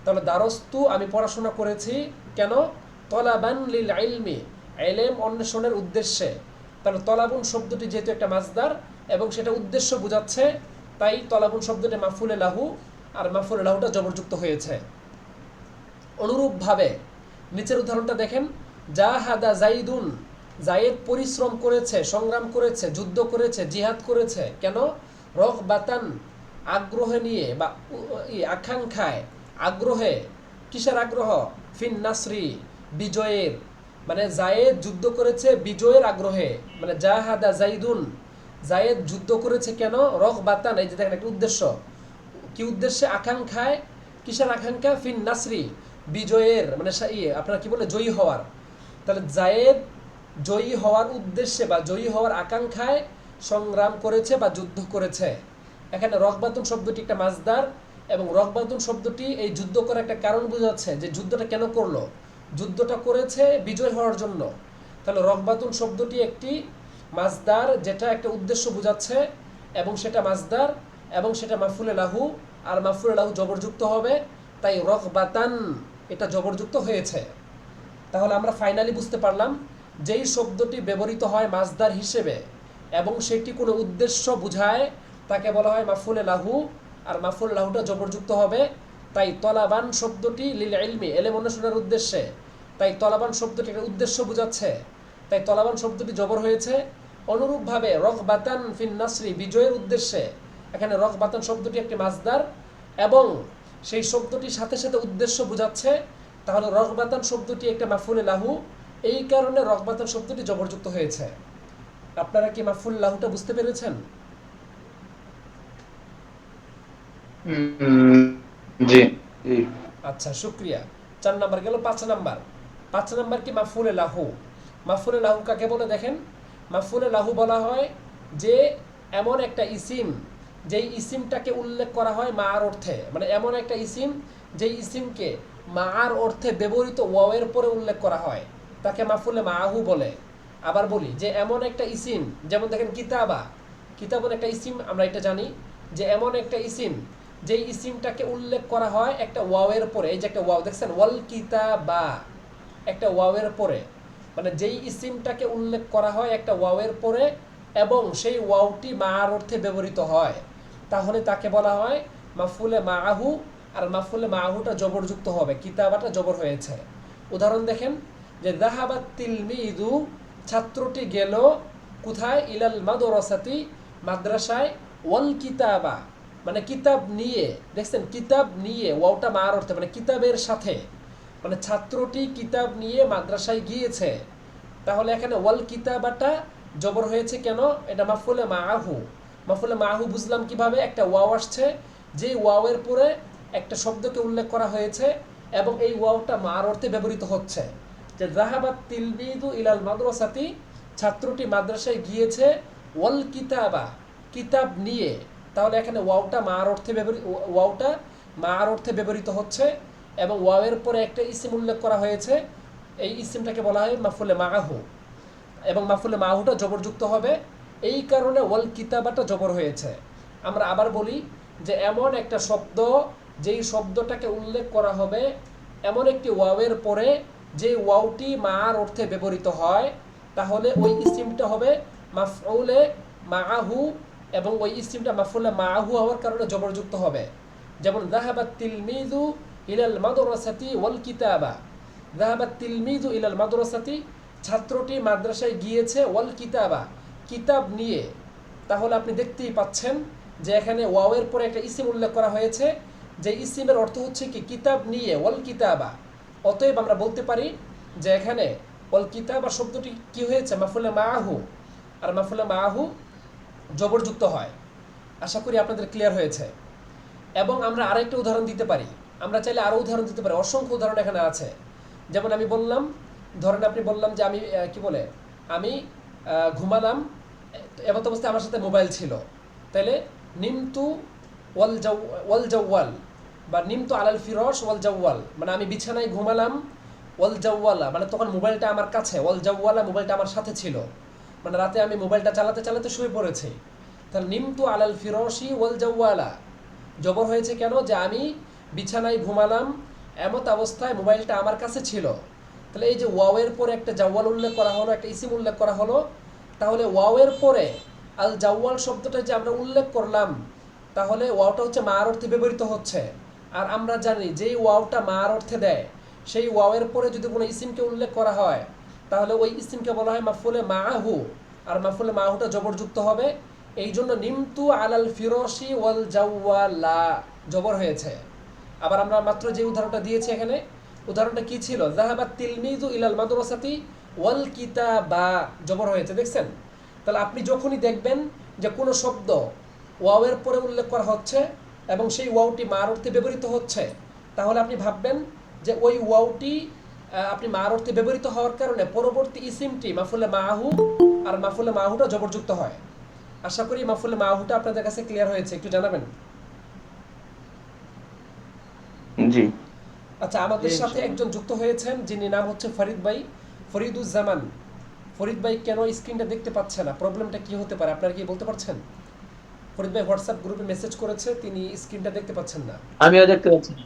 তাহলে দারস্তু, আমি পড়াশোনা করেছি, কেন? তলাবান লিল ইলমি, ইলম অন্বেষণের উদ্দেশ্যে। তাহলে তলাবুন শব্দটি যেহেতু একটা মাজদার এবং সেটা উদ্দেশ্য বোঝাচ্ছে, তাই তলাবুন শব্দটি মাফউলে লাহু, আর মাফউলে লাহুটা জবরযুক্ত হয়েছে। অনুরূপভাবে নিচের উদাহরণটা দেখেন, জাহাদা জাইদুন, জায়েদ পরিশ্রম করেছে, সংগ্রাম করেছে, যুদ্ধ করেছে, জিহাদ করেছে, কেন? রগবাতান, আগ্রহ নিয়ে বা আকাঙ্ক্ষায়, আগ্রহে। কিসের আগ্রহ? ফিন নাসরি, বিজয়ের। মানে জায়েদ যুদ্ধ করেছে বিজয়ের আগ্রহে। মানে জাহাদা জাইদুন, জায়েদ যুদ্ধ করেছে কেন? রগবাতান, এই যে দেখেন একটা উদ্দেশ্য। কি উদ্দেশ্যে? আকাঙ্ক্ষায়। কিসের আকাঙ্ক্ষা? ফিন নাসরি, বিজয়ের, মানে আপনারা কি বলে, জয়ী হওয়ার। তাহলে জায়েদ জয়ী হওয়ার উদ্দেশ্যে বা জয়ী হওয়ার আকাঙ্ক্ষায় সংগ্রাম করেছে বা যুদ্ধ করেছে। এখানে রগবাতুন শব্দটি একটা মাজদার, এবং রগবাতুন শব্দটি এই যুদ্ধ করার একটা কারণ বোঝাচ্ছে যে যুদ্ধটা কেন করলো। যুদ্ধটা করেছে বিজয় হওয়ার জন্য। তাহলে রগবাতুন শব্দটি একটি মাজদার যেটা একটা উদ্দেশ্য বোঝাচ্ছে, এবং সেটা মাজদার, এবং সেটা মাফউলে লাহু, আর মাফউলে লাহু জবরযুক্ত হবে, তাই রগবাতান এটা জবরযুক্ত হয়েছে। তাহলে আমরা ফাইনালি বুঝতে পারলাম যেই শব্দটি ব্যবহৃত হয় মাজদার হিসেবে এবং সেটি কোনো উদ্দেশ্য বোঝায় তাকে বলা হয় মাফউলে লাহু, আর মাফউলে লাহুটা জবরযুক্ত হবে। তাই তলাবান শব্দটি লিল ইলমি, এলেম অন্বেষণের উদ্দেশ্যে। তাই তলাবান শব্দটি একটা উদ্দেশ্য বোঝাচ্ছে, তাই তলাবান শব্দটি জবর হয়েছে। অনুরূপভাবে রগবাতান ফিন নাসরি, বিজয়ের উদ্দেশ্যে। এখানে রগবাতান শব্দটি একটি মাজদার এবং সেই শব্দটির সাথে সাথে উদ্দেশ্য বোঝাচ্ছে। তাহলে রগবাতান শব্দটি একটা মাফউলে লাহু, এই কারণে রগবাতান শব্দটি জবরযুক্ত হয়েছে। আপনারা কি মাফউল লাহুটা বুঝতে পেরেছেন?
জি
আচ্ছা, শুক্রিয়া। 4 নাম্বার গেল। 5 নাম্বার। 5 নাম্বার কি? মাফউলে লাহু। মাফউলে লাহু কাকে বলে? দেখেন, মাফউলে লাহু বলা হয় যে এমন একটা ইসিম যেই ইসিমটাকে উল্লেখ করা হয় মার অর্থে। মানে এমন একটা ইসিম যেই ইসিমকে মার অর্থে ব্যবহৃত ওয়াওয়ের পরে উল্লেখ করা হয়, তাকে মাফউলে মাহু বলে। আবার বলি যে এমন একটা ইসিম, যেমন দেখেন কিতাবা, কিতাবুন একটা ইসিম, আমরা এটা জানি যে এমন একটা ইসিম যেই ইসিমটাকে উল্লেখ করা হয় একটা ওয়াওয়ের পরে। এই যে একটা ওয়াও দেখছেন, ওয়াল কিতাবা, একটা ওয়াওয়ের পরে। মানে যেই ইসিমটাকে উল্লেখ করা হয় একটা ওয়াওয়ের পরে এবং সেই ওয়াওটি মার অর্থে ব্যবহৃত হয়, তাহলে তাকে বলা হয় মাফুলে মাআহু। আর মাফুলে মাআহুটা জবরযুক্ত হবে, কিতাবাটা জবর হয়েছে। উদাহরণ দেখেন যে যাহাবাত তিলমিদু, ছাত্রটি গেল কোথায়, ইলাল মাদরাসাতি, মাদ্রাসায়, ওয়াল কিতাবা মানে কিতাব নিয়ে, দেখছেন কিতাব নিয়ে, ওয়াওটা মার অর্থে মানে কিতাবের সাথে, মানে ছাত্রটি কিতাব নিয়ে মাদ্রাসায় গিয়েছে। তাহলে এখানে ওয়াল কিতাবাটা জবর হয়েছে কেন, এটা মাফুলে মাআহু। মাফুলে মাআহু বুঝলাম কিভাবে, একটা ওয়াও আসছে, যে ওয়াওয়ের পরে একটা শব্দকে উল্লেখ করা হয়েছে এবং এই ওয়াওটা মার অর্থে ব্যবহৃত হচ্ছে। যে যাহাবাত তিলমিদু ইলাল মাদ্রাসাতি, ছাত্রটি মাদ্রাসায় গিয়েছে, ওয়াল কিতাবা কিতাব নিয়ে, তাহলে এখানে ওয়াওটা মার অর্থে ব্যবহৃত হচ্ছে এবং ওয়াওয়ের পরে একটা ইসিম উল্লেখ করা হয়েছে, এই ইসিমটাকে বলা হয় মাফুলে মাআহু এবং মাফুলে মাআহুটা জবরযুক্ত হবে, এই কারণে ওয়াল কিতাবাটা জবর হয়েছে। আমরা আবার বলি যে এমন একটা শব্দ, যেই শব্দটাকে উল্লেখ করা হবে এমন একটি ওয়াওয়ের পরে যে ওয়াওটি মার অর্থে ব্যবহৃত হয়, তাহলে ওই ইসিমটা হবে মাফউলে মাআহু এবং ওই ইসিমটা মাফউলে মাআহু হওয়ার কারণে জবরযুক্ত হবে। যেমন যাহাবাত তিলমিযু ইলাল মাদরাসাতি ওয়াল কিতাবা, যাহাবাত তিলমিযু ইলাল মাদরাসাতি, ছাত্রটি মাদ্রাসায় গিয়েছে, ওয়াল কিতাবা কিতাব নিয়ে। তাহলে আপনি দেখতেই পাচ্ছেন যে এখানে ওয়াওয়ের পরে একটা ইসিম উল্লেখ করা হয়েছে, যে ইসিমের অর্থ হচ্ছে কি কিতাব নিয়ে, ওয়াল কিতাবা। অতএব আমরা বলতে পারি যে এখানে ওয়াল কিতাবা শব্দটি কি হয়েছে, মাফুলে মাআহু, আর মাফুলে মাআহু জবরযুক্ত হয়। আশা করি আপনাদের ক্লিয়ার হয়েছে। এবং আমরা আরেকটা উদাহরণ দিতে পারি, আমরা চাইলে আরও উদাহরণ দিতে পারি, অসংখ্য উদাহরণ এখানে আছে। যেমন আমি বললাম, ধরেন আপনি বললাম যে আমি আমি ঘুমালাম, এমত অবস্থায় আমার সাথে মোবাইল ছিল, তাইলে নিমতু ওয়াল জাওয়াল বা নিমতু আলাল ফিরশ ওয়াল জাওয়াল, মানে আমি বিছানায় ঘুমালাম, ওয়াল জাওয়ালা মানে তখন মোবাইলটা আমার কাছে, ওয়াল জাওয়ালা মোবাইলটা আমার সাথে ছিল, মানে রাতে আমি মোবাইলটা চালাতে চালাতে শুয়ে পড়েছি। তাহলে নিমতু আলাল ফিরশি ওয়াল জাওয়ালা জবর হয়েছে কেন, যে আমি বিছানায় ঘুমালাম, এমত অবস্থায় মোবাইলটা আমার কাছে ছিল। তাহলে এই যে ওয়াওয়ের পরে একটা জাওয়াল উল্লেখ করা হলো, একটা ইসিম উল্লেখ করা হলো, তাহলে ওয়াওয়ের পরে আল জাওয়াল শব্দটা যে আমরা উল্লেখ করলাম, তাহলে ওয়াওটা হচ্ছে মার অর্থে ব্যবহৃত হচ্ছে। আর আমরা জানি যেই ওয়াওটা মার অর্থে দেয়, সেই ওয়াওয়ের পরে যদি কোনো ইসিমকে উল্লেখ করা হয়, তাহলে ওই ইসিমকে বলা হয় মাফুলে মাআহু, আর মাফুলে মাআহুটা জবরযুক্ত হবে। এই জন্য নিমতু আলাল ফিরশি ওয়াল জাওয়ালা জবর হয়েছে। আবার আমরা মাত্র যে উদাহরণটা দিয়েছি এখানে, উদাহরণটা কি ছিল, যাহাবাত তিলমিযু ইলাল মাদরাসাতি ওয়াল কিতাবা জবর হয়েছে, দেখছেন। তাহলে আপনি যখনই দেখবেন যে কোনো শব্দ ওয়াওয়ের পরে উল্লেখ করা হচ্ছে এবং সেই ওয়াওটি মার অর্থে ব্যবহৃত হচ্ছে, তাহলে আপনি ভাববেন যে ওই ওয়াওটি আপনি মার অর্থে ব্যবহৃত হওয়ার কারণে পরবর্তী ইসিমটি মাফুলে মাআহু, আর মাফুলে মাআহুটা জবরযুক্ত হয়। আশা করি মাফুলে মাআহুটা আপনাদের কাছে ক্লিয়ার হয়েছে, একটু জানাবেন।
জি।
আচ্ছা, আমাদের সাথে একজন যুক্ত হয়েছেন যিনি নাম হচ্ছে ফরিদ ভাই, ফরিদুজ্জামান। ফরিদ ভাই কেন স্ক্রিনটা দেখতে পাচ্ছে না, প্রবলেমটা কি হতে পারে আপনারা কি বলতে পারছেন? ফরিদ ভাই হোয়াটসঅ্যাপ গ্রুপে মেসেজ করেছে, তিনি স্ক্রিনটা দেখতে পাচ্ছেন না।
আমিও দেখতে পাচ্ছি না।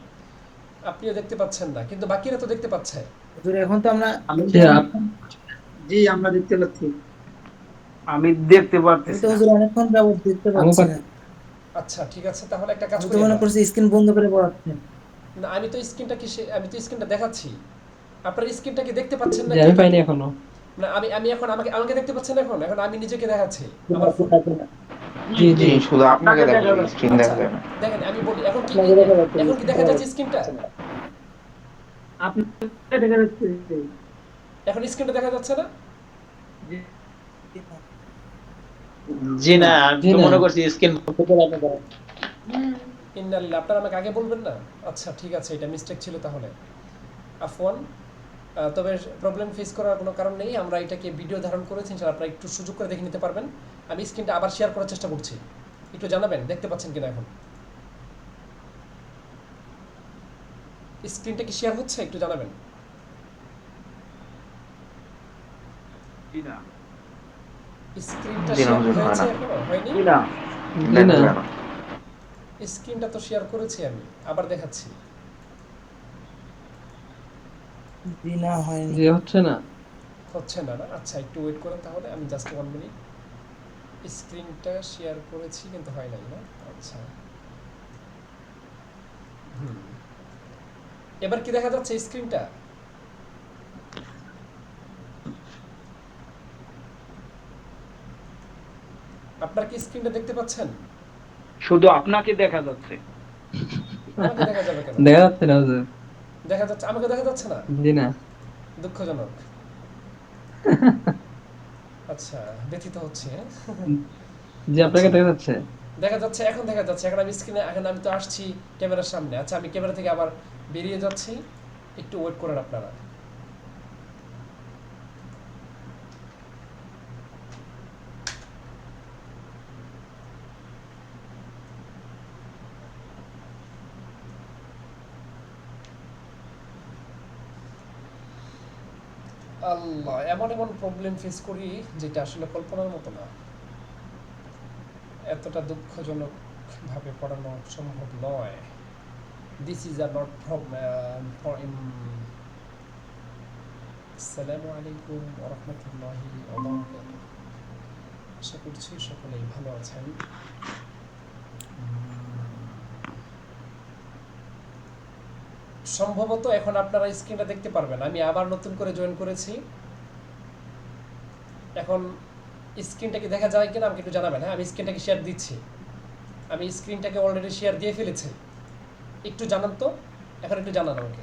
আপনিও দেখতে পাচ্ছেন না, কিন্তু বাকিরা তো দেখতে পাচ্ছে।
হুজুর এখন তো আমরা
জি আমরা দেখতে পাচ্ছি।
আমি দেখতে
আমি
পারতেছি
তো
না।
হুজুর অনেকক্ষণ যাবত দেখতে পাচ্ছি না।
আচ্ছা ঠিক আছে, তাহলে একটা কাজ
আমি তো
করি
মনে
আমরা।
করছি স্ক্রিন বন্ধ করে পড়াচ্ছেন।
না, আমি তো স্ক্রিনটা দেখাচ্ছি। আপনার স্ক্রিনটা কি দেখতে পাচ্ছেন না?
আমি পাইনি এখনো।
না, আমি এখন আমাকে দেখতে পাচ্ছেন এখন? এখন আমি নিজেকে দেখাচ্ছি আমার ফোন।
জি জি।
শুধু আপনাকে দেখা যায়, স্ক্রিন
আচ্ছা,
দেখা যায় না।
দেখেন আমি বলি, এখন কি
আপনাকে দেখা যাচ্ছে।
এখন কি দেখা যাচ্ছে স্ক্রিনটা?
আপনাকে দেখা যাচ্ছে।
এখন স্ক্রিনটা দেখা যাচ্ছে না?
জি না, আমি তো মনে করছি স্ক্রিন
ইন্নালিল্লাহ, আপনারা আমাকে আগে বলবেন না? আচ্ছা ঠিক আছে, এটা মিস্টেক ছিল তাহলে, আফওয়ান। তবে প্রবলেম ফেস করার কোনো কারণ নেই, আমরা এটাকে ভিডিও ধারণ করেছি, ইনশাআল্লাহ আপনারা একটু সুযোগ করে দেখে নিতে পারবেন। আমি স্ক্রিনটা আবার শেয়ার করার চেষ্টা করছি, একটু জানাবেন দেখতে পাচ্ছেন কিনা। এখন স্ক্রিনটা কি শেয়ার হচ্ছে, একটু জানাবেন।
জি না।
স্ক্রিনটা
জি না,
শেয়ার
হুজুর, হয়
হয়েছে
না।
এখনো হয়নি?
জি না।
দেখা যায় না।
স্ক্রিনটা তো শেয়ার করেছি আমি, আবার দেখাচ্ছি।
জি না হয়নি।
জি হচ্ছে না।
হচ্ছে না না আচ্ছা একটু ওয়েট করেন তাহলে, আমি জাস্ট 1 মিনিট। স্ক্রিনটা শেয়ার করেছি কিন্তু হয় নাই না, আচ্ছা হুম, এবার কি দেখা যাচ্ছে স্ক্রিনটা? আপনার কি স্ক্রিনটা দেখতে পাচ্ছেন?
শুধু আপনাকে দেখা যাচ্ছে।
আমাকে দেখা যাবে কেন?
দেখা যাচ্ছে না হুজুর।
দেখা যাচ্ছে, আমাকে দেখা যাচ্ছে না?
জি না।
দুঃখজনক। আচ্ছা, ব্যথিত হচ্ছে হ্যাঁ?
জি আপনাকে
আচ্ছা,
দেখা যাচ্ছে।
দেখা যাচ্ছে, এখন দেখা যাচ্ছে, এখন আমি স্ক্রিনে, এখন আমি তো আসছি ক্যামেরার সামনে। আচ্ছা আমি ক্যামেরা থেকে আবার বেরিয়ে যাচ্ছি, একটু ওয়েট করেন আপনারা। আল্লাহ, এমন এমন প্রবলেম ফেস করি যেটা আসলে কল্পনার মতো না। এতটা দুঃখজনক ভাবে পড়ানো সম্ভব নয়। This is a not problem. আসসালামু আলাইকুম ওয়া রাহমাতুল্লাহি ওয়া বারাকাতুহু। আশা করছি সকলেই ভালো আছেন। সম্ভবত এখন আপনারা স্ক্রিনটা দেখতে পারবেন। আমি আবার নতুন করে জয়েন করেছি, এখন স্ক্রিনটা কি দেখা যায় কিনা আমাকে একটু জানাবেন। হ্যাঁ, আমি স্ক্রিনটাকে শেয়ার দিচ্ছি, আমি স্ক্রিনটাকে অলরেডি শেয়ার দিয়ে ফেলেছি, একটু জানান তো, এখন একটু জানান আমাকে।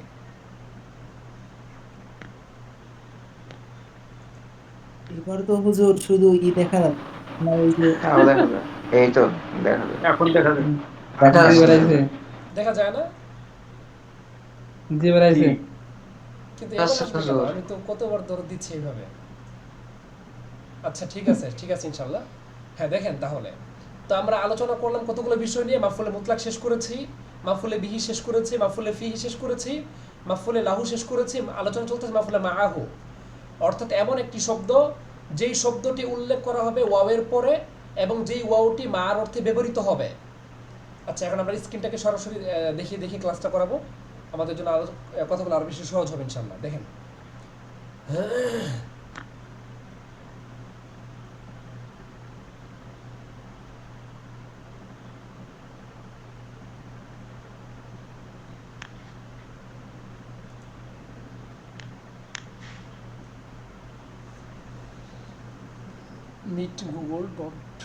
এবার তো হুজুর শুধু দেখা যাচ্ছে না, ওই যে
হ্যাঁ দেখা যায়, এই তো দেখা যায়।
এখন দেখা
হুম,
যাচ্ছে।
দেখা
জি
এখন
যাচ্ছে।
দেখা
বেড়াইছে।
যায়।
দেখা যায় না?
জি বেড়াইছে।
কিন্তু এমন
আচ্ছা
আসবে কেন?
হুজুর,
আমি তো কতবার ধরে দিচ্ছি এইভাবে। আচ্ছা ঠিক আছে, ঠিক আছে ইনশাল্লাহ। হ্যাঁ দেখেন তাহলে, তো আমরা আলোচনা করলাম কতগুলো বিষয় নিয়ে। মাফুলে মুতলাক শেষ করেছি, মাফুলে বিহি শেষ করেছি, মাফুলে ফিহি শেষ করেছি, মাফুলে লাহু শেষ করেছি, আলোচনা চলতেছে মাফুলে মাআহু। অর্থাৎ এমন একটি শব্দ যেই শব্দটি উল্লেখ করা হবে ওয়াওয়ের পরে এবং যেই ওয়াওটি মার অর্থে ব্যবহৃত হবে। আচ্ছা এখন আমরা স্ক্রিনটাকে সরাসরি দেখিয়ে দেখিয়ে ক্লাসটা করাবো, আমাদের জন্য আরো কথাগুলো আরো বেশি সহজ হবে ইনশাল্লাহ। দেখেন মিট গুগল ডট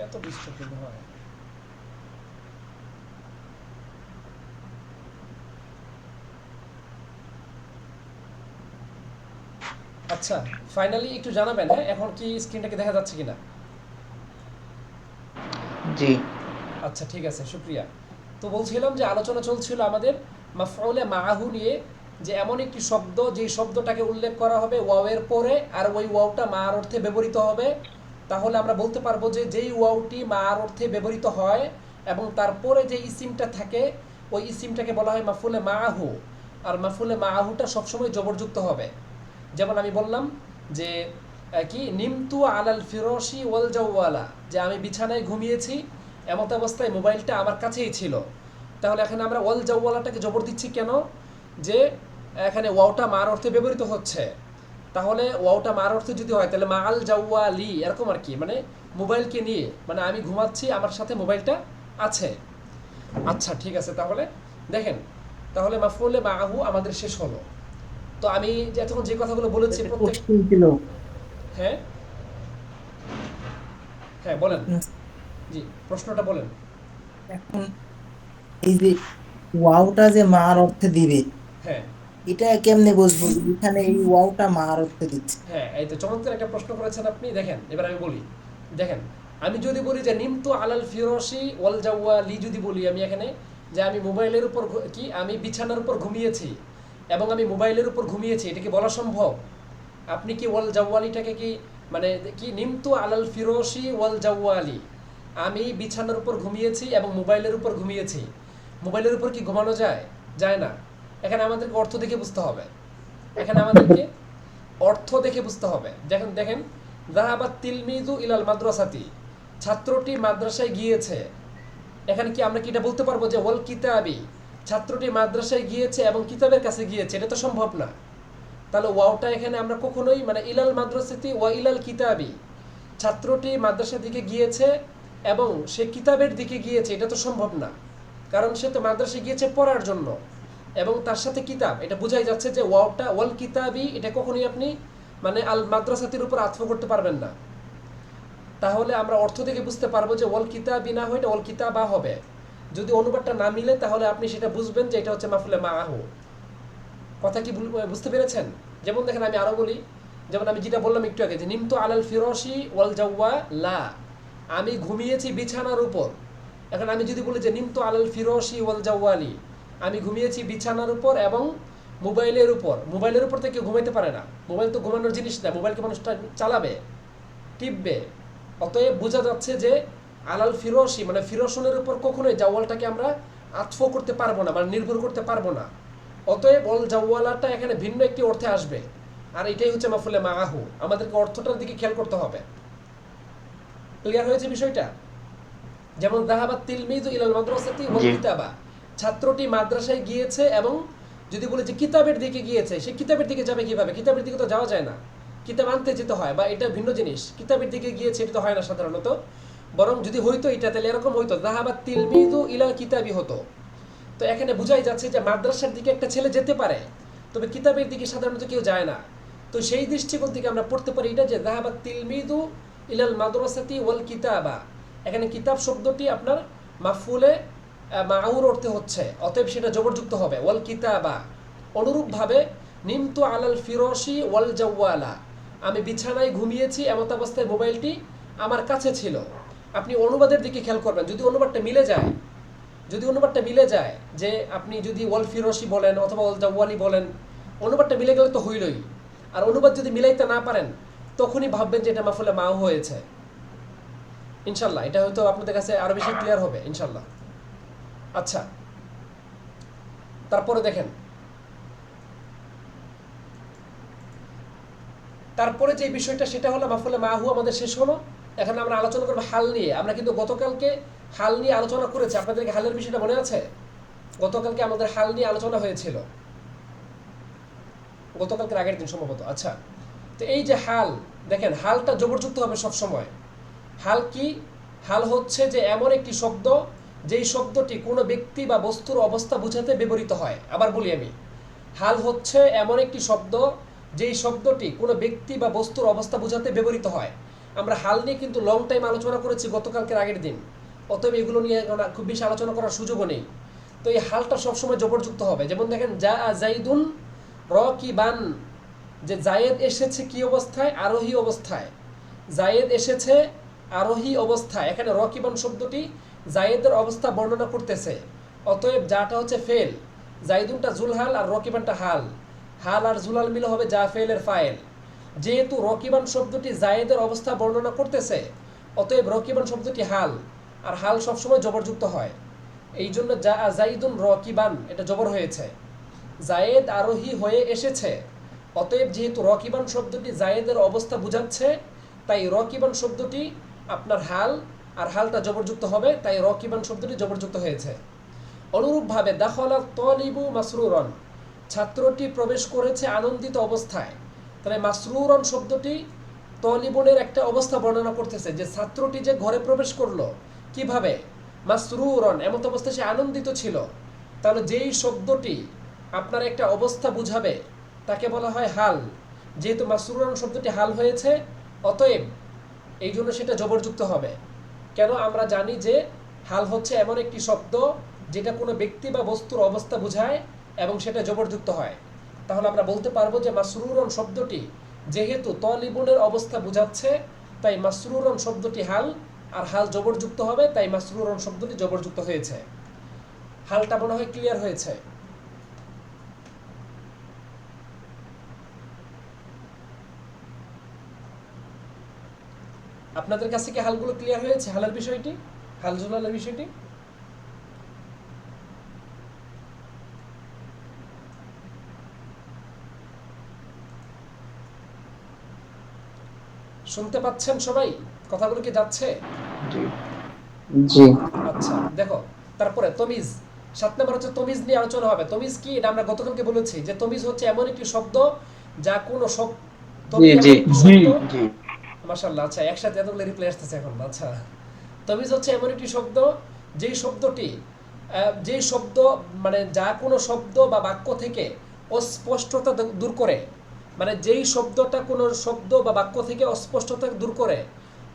এত ডিস্টার্বিং হয়। আচ্ছা ফাইনালি একটু জানাবেন হ্যাঁ, এখন কি স্ক্রিনটাকে দেখা যাচ্ছে কিনা?
জি
আচ্ছা ঠিক আছে, শুক্রিয়া। তো বলছিলাম যে আলোচনা চলছিল আমাদের মাফউলে মাআহু নিয়ে, যে এমন একটি শব্দ যেই শব্দটাকে উল্লেখ করা হবে ওয়াওয়ের পরে আর ওই ওয়াওটা মার অর্থে ব্যবহৃত হবে। তাহলে আমরা বলতে পারবো যে যেই ওয়াওটি মার অর্থে ব্যবহৃত হয় এবং তারপরে যে ইসিমটা থাকে ওই ইসিমটাকে বলা হয় মাফউলে মাআহু। আর মাফউলে মাআহুটা সবসময় জবরযুক্ত হবে। যেমন আমি বললাম যে কি নিমতু আলাল ফিরোশি ওয়াল জাওয়ালা, যে আমি বিছানায় ঘুমিয়েছি এমত অবস্থায় মোবাইলটা আমার কাছেই ছিল। তাহলে এখানে আমরা ওয়াল জাওয়ালাটাকে জবর দিচ্ছি কেন? যে এখানে ওয়াওটা মার অর্থে ব্যবহৃত হচ্ছে। তাহলে ওয়াওটা মার অর্থে যদি হয় তাহলে মা আল জাওয়ালি এরকম আর কি, মানে মোবাইলকে নিয়ে, মানে আমি ঘুমাচ্ছি আমার সাথে মোবাইলটা আছে। আচ্ছা ঠিক আছে, তাহলে দেখেন, তাহলে মাফউলে মাআহু আমাদের শেষ হলো। তো আমি যে এতক্ষণ যে কথাগুলো বলেছি
একটা
প্রত্যেক,
কোশ্চেন ছিল।
হ্যাঁ হ্যাঁ বলেন,
উম,
জি প্রশ্নটা বলেন।
এখন এই যে ওয়াওটা যে মার অর্থে দিবে,
হ্যাঁ
এটা কেমনে বুঝবো যে এখানে এই ওয়াওটা মার অর্থে দিচ্ছে?
হ্যাঁ, এই তো চমৎকার একটা প্রশ্ন করেছেন আপনি। দেখেন এবার আমি বলি, দেখেন আমি যদি বলি যে নিমতু আলাল ফিরোশি ওয়াল জাওয়ালি, যদি বলি আমি এখানে যে আমি মোবাইলের উপর কি আমি বিছানার উপর ঘুমিয়েছি এবং আমি মোবাইলের উপর ঘুমিয়েছি, এটা কি বলা সম্ভব? আপনি কি ওয়াল জাওয়ালিটাকে কি মানে কি নিমতু আলাল ফিরোশি ওয়াল জাওয়ালি, আমি বিছানার উপর ঘুমিয়েছি এবং মোবাইলের উপর ঘুমিয়েছি, মোবাইলের উপর কি ঘুমানো যায়? যায় না। এখানে আমাদেরকে অর্থ দেখে বুঝতে হবে, এখানে আমাদেরকে অর্থ দেখে বুঝতে হবে। দেখেন দেখেন যাহাবাত তিলমিজু ইলাল মাদ্রাসাতি, ছাত্রটি মাদ্রাসায় গিয়েছে, এখানে কি আমরা কি এটা বলতে পারবো যে ওয়াল কিতাবি, ছাত্রটি মাদ্রাসায় গিয়েছে এবং কিতাবের কাছে গিয়েছে? এটা তো সম্ভব না। তাহলে ওয়াওটা এখানে আমরা কখনোই মানে ইলাল মাদ্রাসাতি ওয়া ইলাল কিতাবি, ছাত্রটি মাদ্রাসার দিকে গিয়েছে এবং সে কিতাবের দিকে গিয়েছে, এটা তো সম্ভব না। কারণ সে তো মাদ্রাসায় গিয়েছে পড়ার জন্য এবং তার সাথে কিতাব, এটা বোঝাই যাচ্ছে যে ওয়াওটা ওয়াল কিতাবি, এটা কখনোই আপনি মানে আল মাদ্রাসাতির উপর আত্ম করতে পারবেন না। তাহলে আমরা অর্থ থেকে বুঝতে পারবো যে ওয়াল কিতাবি না হয় এটা ওয়াল কিতাবা হবে। যদি অনুবাদটা না মিলে তাহলে আপনি সেটা বুঝবেন যে এটা হচ্ছে মাফুলে মাআহু। কথা কি বুঝতে পেরেছেন? যেমন দেখেন আমি আরো বলি, যেমন আমি যেটা বললাম একটু আগে যে নিমতু আলাল ফিরশি ওয়াল জাওয়া লা, আমি ঘুমিয়েছি বিছানার উপর। এখন আমি যদি বলি যে নিমতু আলাল ফিরশি ওয়াল জাওয়ালি, আমি ঘুমিয়েছি বিছানার উপর এবং মোবাইলের উপর। মোবাইলের উপর থেকে ঘুমাইতে পারে না, মোবাইল তো ঘুমানোর জিনিস না, মোবাইলকে মানুষ চালাবে, টিপবে। অতএব বোঝা যাচ্ছে যে আলাল ফিরশি মানে ফিরশনের উপর কখনোই জাওয়ালটাকে আমরা আতফ করতে পারবো না, মানে নির্ভর করতে পারবো না। অতএব ওয়াল জাওয়ালাটা এখানে ভিন্ন একটি অর্থে আসবে, আর এটাই হচ্ছে মাফুলে মাআহু। আমাদেরকে অর্থটার দিকে খেয়াল করতে হবে। ক্লিয়ার হয়েছে বিষয়টা? যেমন যাহাবাত তিলমিযু ইলাল মাদ্রাসাতি ওয়াল
জি।
কিতাবা, ছাত্রটি মাদ্রাসায় গিয়েছে এবং যদি বলে যে কিতাবের দিকে গিয়েছে, সে কিতাবের দিকে যাবে কিভাবে? কিতাবের দিকে তো যাওয়া যায় না, কিতাব আনতে যেতে হয়, বা এটা ভিন্ন জিনিস। কিতাবের দিকে গিয়েছে এটা তো হয় না সাধারণত, বরং যদি হইতো এটা তাহলে এরকম হইতো যাহাবাত তিলমিযু ইলাল কিতাবি হতো। তো এখানে বোঝাই যাচ্ছে যে মাদ্রাসার দিকে একটা ছেলে যেতে পারে, তবে কিতাবের দিকে সাধারণত কেউ যায় না। তো সেই দৃষ্টিকোণ থেকে আমরা পড়তে পারি এটা যে যাহাবাত তিলমিযু ইলাল মাদ্রাসাতি ওয়াল কিতাবা, এখানে কিতাব শব্দটি আপনার মাফুলে মাউর অর্থে হচ্ছে, অতএব সেটা জবরযুক্ত হবে ওয়াল কিতাবা। অনুরূপভাবে নিমতু আলাল ফিরশি ওয়াল জাওয়ালা, আমি বিছানায় ঘুমিয়েছি এমত অবস্থায় মোবাইলটি আমার কাছে ছিল। আপনি অনুবাদের দিকে খেয়াল করবেন, যদি অনুবাদটা মিলে যায়, যদি অনুবাদটা মিলে যায় যে আপনি যদি ওয়াল ফিরশি বলেন অথবা ওয়াল জাওয়ালি বলেন, অনুবাদটা মিলে গেলে তো হইলই। আর অনুবাদ যদি মিলাইতে না পারেন তখনই ভাববেন যে এটা মাফুলে মাউ হয়েছে। ইনশাল্লাহ এটা হয়তো আপনাদের কাছে আরো বেশি ক্লিয়ার হবে ইনশাল্লাহ। আচ্ছা, তারপরে দেখেন, তারপরে যে বিষয়টা সেটা হলো মাফুলে মাহু আমাদের শেষ হলো। এখন আমরা আলোচনা করবো হাল নিয়ে। আমরা কিন্তু গতকালকে হাল নিয়ে আলোচনা করেছি, আপনাদেরকে হালের বিষয়টা মনে আছে? গতকালকে আমাদের হাল নিয়ে আলোচনা হয়েছিল, গতকালকে আগের দিন সম্ভবত। আচ্ছা, তো এই যে হাল, দেখেন হালটা জবরযুক্ত হবে সব সময়। হাল কি? হাল হচ্ছে যে এমন একটি শব্দ যেই শব্দটি কোনো ব্যক্তি বা বস্তুর অবস্থা বোঝাতে ব্যবহৃত হয়। আবার বলি আমি, হাল হচ্ছে এমন একটি শব্দ যেই শব্দটি কোনো ব্যক্তি বা বস্তুর অবস্থা বোঝাতে ব্যবহৃত হয়। আমরা হাল নিয়ে কিন্তু লং টাইম আলোচনা করেছি গতকালকের আগের দিন, অতএব এগুলো নিয়ে খুব বেশি আলোচনা করার সুযোগও নেই। তো এই হালটা সবসময় জবরযুক্ত হবে। যেমন দেখেন জা জাইদুন রাকিবান, যে জায়েদ এসেছে কি অবস্থায়? আরোহী অবস্থায়। জায়েদ এসেছে আরোহী অবস্থায়। এখানে রকিবান শব্দটি জায়েদের অবস্থা বর্ণনা করতেছে, অতএব যাটা হচ্ছে ফেল, জাইদুনটা জুলহাল আর রকিবানটা হাল। হাল আর জুলহাল মিলে হবে যা ফেলের ফাইল। যেহেতু রকিবান শব্দটি জায়েদের অবস্থা বর্ণনা করতেছে, অতএব রকিবান শব্দটি হাল, আর হাল সবসময় জবরযুক্ত হয়। এই জন্য যা জাইদুন রকিবান এটা জবর হয়েছে। জায়েদ আরোহী হয়ে এসেছে, অতএব যেহেতু রকিবান শব্দটি জায়েদের অবস্থা বোঝাচ্ছে, তাই রকিবান শব্দটি আপনার হাল, আর হালটা জবরযুক্ত হবে, তাই রকিবান শব্দটি জবরযুক্ত হয়েছে। অনুরূপভাবে দাখলা তলিবু মাসরুরন, ছাত্রটি প্রবেশ করেছে আনন্দিত অবস্থায়। তাহলে মাসরুরন শব্দটি তলিবনের একটা অবস্থা বর্ণনা করতেছে, যে ছাত্রটি যে ঘরে প্রবেশ করলো কিভাবে? মাসরুরন, এমত অবস্থায় সে আনন্দিত ছিল। তাহলে যেই শব্দটি আপনার একটা অবস্থা বুঝাবে তাকে বলা হয় হাল। যেহেতু মাসরুরন শব্দটি হাল হয়েছে, অতএব এই জন্য সেটা জবরযুক্ত হবে। কেন? আমরা জানি যে হাল হচ্ছে এমন একটি শব্দ যেটা কোনো ব্যক্তি বা বস্তুর অবস্থা বোঝায় এবং সেটা জবরযুক্ত হয়। তাহলে আমরা বলতে পারবো যে মাসরুরন শব্দটি যেহেতু তলিবুনের অবস্থা বোঝাচ্ছে, তাই মাসরুরন শব্দটি হাল, আর হাল জবরযুক্ত হবে, তাই মাসরুরন শব্দটি জবরযুক্ত হয়েছে। হালটা মনে হয় ক্লিয়ার হয়েছে। আপনাদের কাছে কি হালগুলো ক্লিয়ার হয়েছে? হালের বিষয়টি, হাল জুলালের বিষয়টি শুনতে পাচ্ছেন সবাই? কথাগুলো কি যাচ্ছে?
জি। জি
আচ্ছা দেখো, তারপরে তমিজ, 7 নম্বর হচ্ছে তমিজ নিয়ে আলোচনা হবে। তমিজ কি, এটা আমরা গতকালকে বলেছি যে তমিজ হচ্ছে এমন একটি শব্দ যা কোনো
জি
তমিজ
জি
এমন একটি শব্দ,
জি
মাশাআল্লাহ, আচ্ছা একসাথে এতগুলো রিপ্লাই আসতেছে এখন, আচ্ছা। তমিজ হচ্ছে এমন একটি শব্দ যেই শব্দটি যেই শব্দ মানে যা কোনো শব্দ বা বাক্য থেকে অস্পষ্টতা দূর করে, মানে যেই শব্দটা কোনো শব্দ বা বাক্য থেকে অস্পষ্টতা দূর করে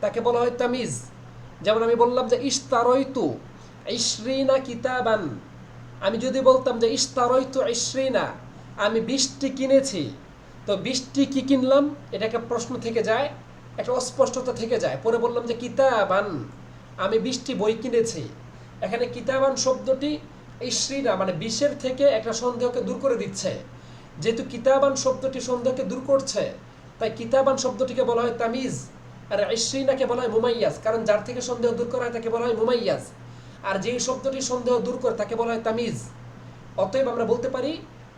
তাকে বলা হয় তামিজ। যেমন আমি বললাম যে ইশতারাইতু ইশরিনা কিতাবান, আমি যদি বলতাম যে ইশতারাইতু ইশরিনা, আমি 20টি কিনেছি, তো 20টি কি কিনলাম, এটা একটা প্রশ্ন থেকে যায়, একটা অস্পষ্টতা থেকে যায়। পরে বললাম যে কিতাবান, আমি 20টি বই কিনেছি। এখানে কিতাবান শব্দটি ইশরিনা মানে 20-এর থেকে একটা সন্দেহকে দূর করে দিচ্ছে। যেহেতু কিতাবান শব্দটি সন্দেহকে দূর করছে, তাই কিতাবান শব্দটিকে বলা হয় তামিজ, আর ইশরিনাকে বলা হয় মুমাইয়াজ, কারণ যার থেকে সন্দেহ দূর করা হয় তাকে বলা হয় মুমাইয়াজ, আর যেই শব্দটি সন্দেহ দূর করে তাকে বলা হয় তামিজ। অতএব আমরা বলতে পারি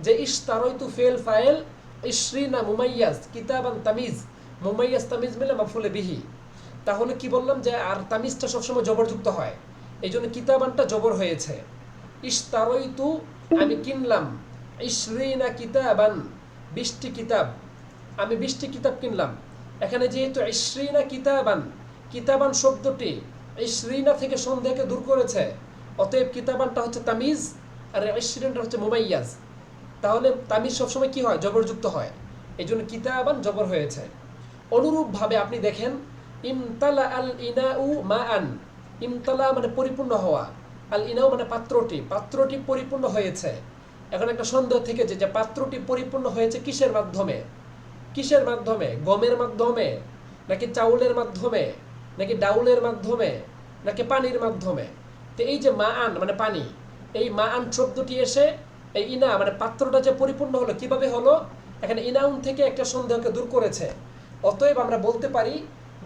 যে ইশতারাইতু ফেল ফাইল, ইশরিনা মুমাইয়াজ, কিতাবান তামিজ, মুমাইয়াজ তামিজ মিলে মাফুলে বিহি। তাহলে কি বললাম যে আর তামিজটা সবসময় জবরযুক্ত হয়, এই জন্য কিতাবানটা জবর হয়েছে। ইশতারাইতু আমি কিনলাম, ইশরিনা কিতাবান 20টি কিতাব, আমি 20টি কিতাব কিনলাম। এখানে যেহেতু ইশরিনা কিতাবান, কিতাবান শব্দটি ইশরিনা থেকে সন্দেহকে দূর করেছে, অতএব কিতাবানটা হচ্ছে তামিজ আর ইশরিনটা হচ্ছে মুমাইয়াজ। তাহলে তামিজ সবসময় কি হয়, জবরযুক্ত হয়, এই জন্য কিতাবান জবর হয়েছে। অনুরূপভাবে আপনি দেখেন ইমতালা আল ইনাউ মা আন, ইমতালা মানে পরিপূর্ণ হওয়া, আল ইনাউ মানে পাত্রটি, পাত্রটি পরিপূর্ণ হয়েছে। এখন একটা সন্দেহ থেকে যে পাত্রটি পরিপূর্ণ হয়েছে কিসের মাধ্যমে, কিসের মাধ্যমে, গমের মাধ্যমে নাকি চাউলের মাধ্যমে নাকি ডাউলের মাধ্যমে নাকি পানির মাধ্যমে। তো এই যে মা আন মানে পানি, এই মা আন শব্দটি এসে এই ইনা মানে পাত্রটা যে পরিপূর্ণ হলো কিভাবে হলো, এখানে ইনাউন থেকে একটা সন্দেহকে দূর করেছে। অতএব আমরা বলতে পারি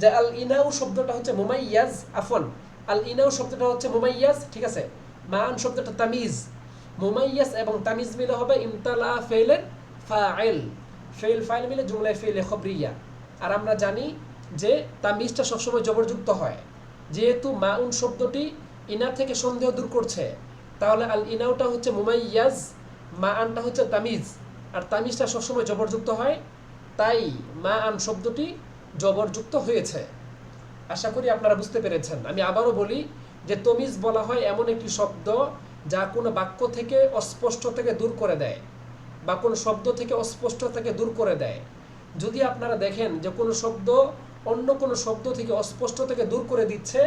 যে আল ইনাউ শব্দটা হচ্ছে মুমাইয়াজ, আফন আল ইনাউ শব্দটা হচ্ছে মুমাইয়াজ, ঠিক আছে, মা আন শব্দটা তামিজ। মুমাইয়াজ এবং তামিজ মিলে হবে ইমতালা ফেলের ফাইল, ফেল ফাইল মিলে জুমলায় ফেলে খবরিয়া। আর আমরা জানি যে তামিজটা সবসময় জবরযুক্ত হয়, যেহেতু মাউন শব্দটি ইনা থেকে সন্দেহ দূর করছে, তাহলে আল ইনাউটা হচ্ছে মুমাইয়াজ, মা আনটা হচ্ছে তামিজ, আর তামিজটা সবসময় জবরযুক্ত হয়, তাই মা আন শব্দটি জবরযুক্ত হয়েছে। আশা করি আপনারা বুঝতে পেরেছেন। আমি আবারও বলি যে তমিজ বলা হয় এমন একটি শব্দ যা কোনো বাক্য থেকে অস্পষ্ট থেকে দূর করে দেয় বা কোনো শব্দ থেকে অস্পষ্ট থেকে দূর করে দেয়। যদি আপনারা দেখেন যে কোনো শব্দ অন্য কোনো শব্দ থেকে অস্পষ্ট থেকে দূর করে দিচ্ছে,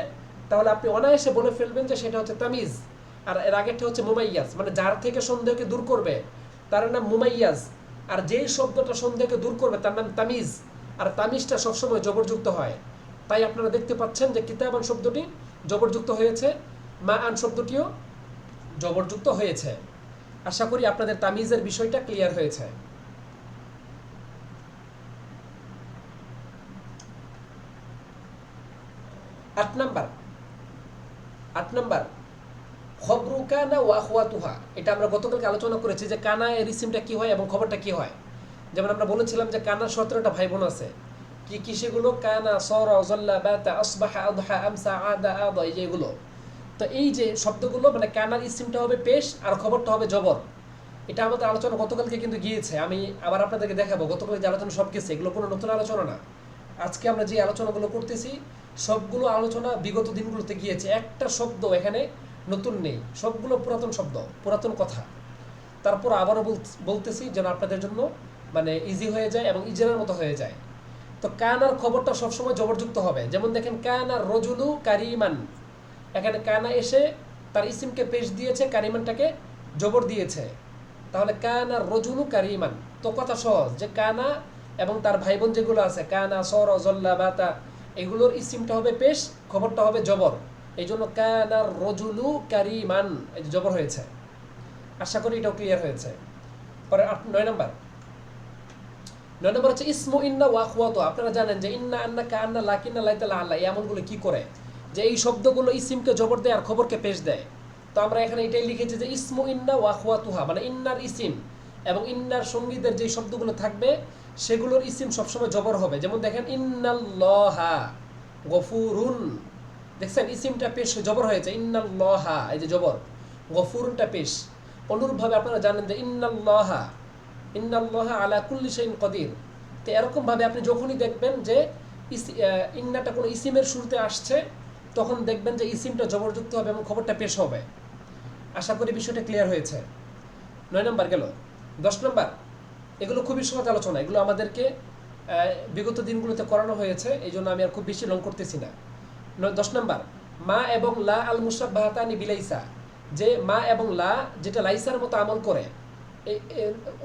তাহলে আপনি অনায়াসে বলে ফেলবেন যে সেটা হচ্ছে তামিজ। আর এর আগেরটা হচ্ছে মুমাইয়াজ, মানে যার থেকে সন্দেহকে দূর করবে তার নাম মুমাইয়াজ, আর যেই শব্দটা সন্দেহকে দূর করবে তার নাম তামিজ, আর তামিজটা সবসময় জবরযুক্ত হয়। তাই আপনারা দেখতে পাচ্ছেন যে কিতাবান শব্দটি জবরযুক্ত হয়েছে, মা আন শব্দটিও জবরযুক্ত হয়েছে। আশা করি আপনাদের তামিজের বিষয়টা ক্লিয়ার হয়েছে। আট নাম্বার খবরু কানা ওয়া আখওয়াতুহা, এটা আমরা গতকালকে আলোচনা করেছি যে কানা এর ইসিমটা কি হয় এবং খবরটা কি হয়। যেমন আমরা বলেছিলাম যে কানার 17টা ভাই বোন আছে, কি কি সেগুলো, কানা সারা যাল্লা বাতা আসবাহা আদহা আমসা আদা আদা, এই যেগুলো। তো এই যে শব্দগুলো মানে কানার ইসিমটা হবে পেশ আর খবরটা হবে জবর। এটা আমাদের আলোচনা গতকালকে কিন্তু গিয়েছে, আমি আবার আপনাদেরকে দেখাবো গতকালকে যে আলোচনা সব কিছু, এগুলো কোনো নতুন আলোচনা না। আজকে আমরা যে আলোচনাগুলো করতেছি সবগুলো আলোচনা বিগত দিনগুলোতে গিয়েছে, একটা শব্দ এখানে নতুন নেই, সবগুলো পুরাতন শব্দ, পুরাতন কথা। তারপর আবারও বলতেছি যেন আপনাদের জন্য মানে ইজি হয়ে যায় এবং ইজেরার মতো হয়ে যায়। তো কানার খবরটা সবসময় জবরযুক্ত হবে। যেমন দেখেন কানার রজুলু কারিমান, এখানে কানা এসে তার ইসিমকে পেশ দিয়েছে, কারিমানটাকে জবর দিয়েছে, তাহলে কানার রজুলু কারিমান। তো কথা সহজ যে কানা এবং তার ভাই বোন যেগুলো আছে কানা সর জল্লা বাতা, এগুলোর ইসিমটা হবে পেশ, খবরটা হবে জবর, এই জন্য কানার রজুলু কারিমান, এই যে জবর হয়েছে। আশা করি এটাও ক্লিয়ার হয়েছে। পরে 9 নম্বর হচ্ছে ইসমু ইন্না ওয়া আখওয়াতু। আপনারা জানেন যে ইন্না আন্না কান্না লাকিন্না লাইতালা আল্লাহ, এই আমলগুলো কি করে যে এই শব্দগুলো ইসিমকে জবর দেয় আর খবরকে পেশ দেয়। তো আমরা এখানে এটাই লিখেছি যে ইসমু ইন্না ওয়া আখওয়াতুহা, মানে ইন্নার ইসিম এবং ইন্নার সঙ্গীদের যে শব্দগুলো থাকবে সেগুলোর ইসিম সবসময় জবর হবে। যেমন দেখেন ইন্নাল্লাহা গফুরুন, দেখছেন ইসিমটা পেশ জবর হয়েছে, ইন্নাল্লাহা, এই যে জবর, গফুরটা পেশ। অনুরূপভাবে আপনারা জানেন যে ইন্নাল্লাহা আলা কুল্লি শাইইন কদির। তো এরকমভাবে আপনি যখনই দেখবেন যে ইন্নাটা কোনো ইসিমের শুরুতে আসছে, তখন দেখবেন যে ইসিমটা জবরযুক্ত হবে এবং খবরটা পেশ হবে। আশা করি বিষয়টা ক্লিয়ার হয়েছে। 9 নম্বর গেল। 10 নম্বর, এগুলো খুবই সহজ আলোচনা, এগুলো আমাদেরকে বিগত দিনগুলোতে করানো হয়েছে, এই জন্য আমি আর খুব বেশি লং করতেছি না। 10 নম্বর, মা এবং লা আল মুশাব্বাহাতানি বিলাইসা, যে মা এবং লা যেটা লাইসার মতো আমল করে,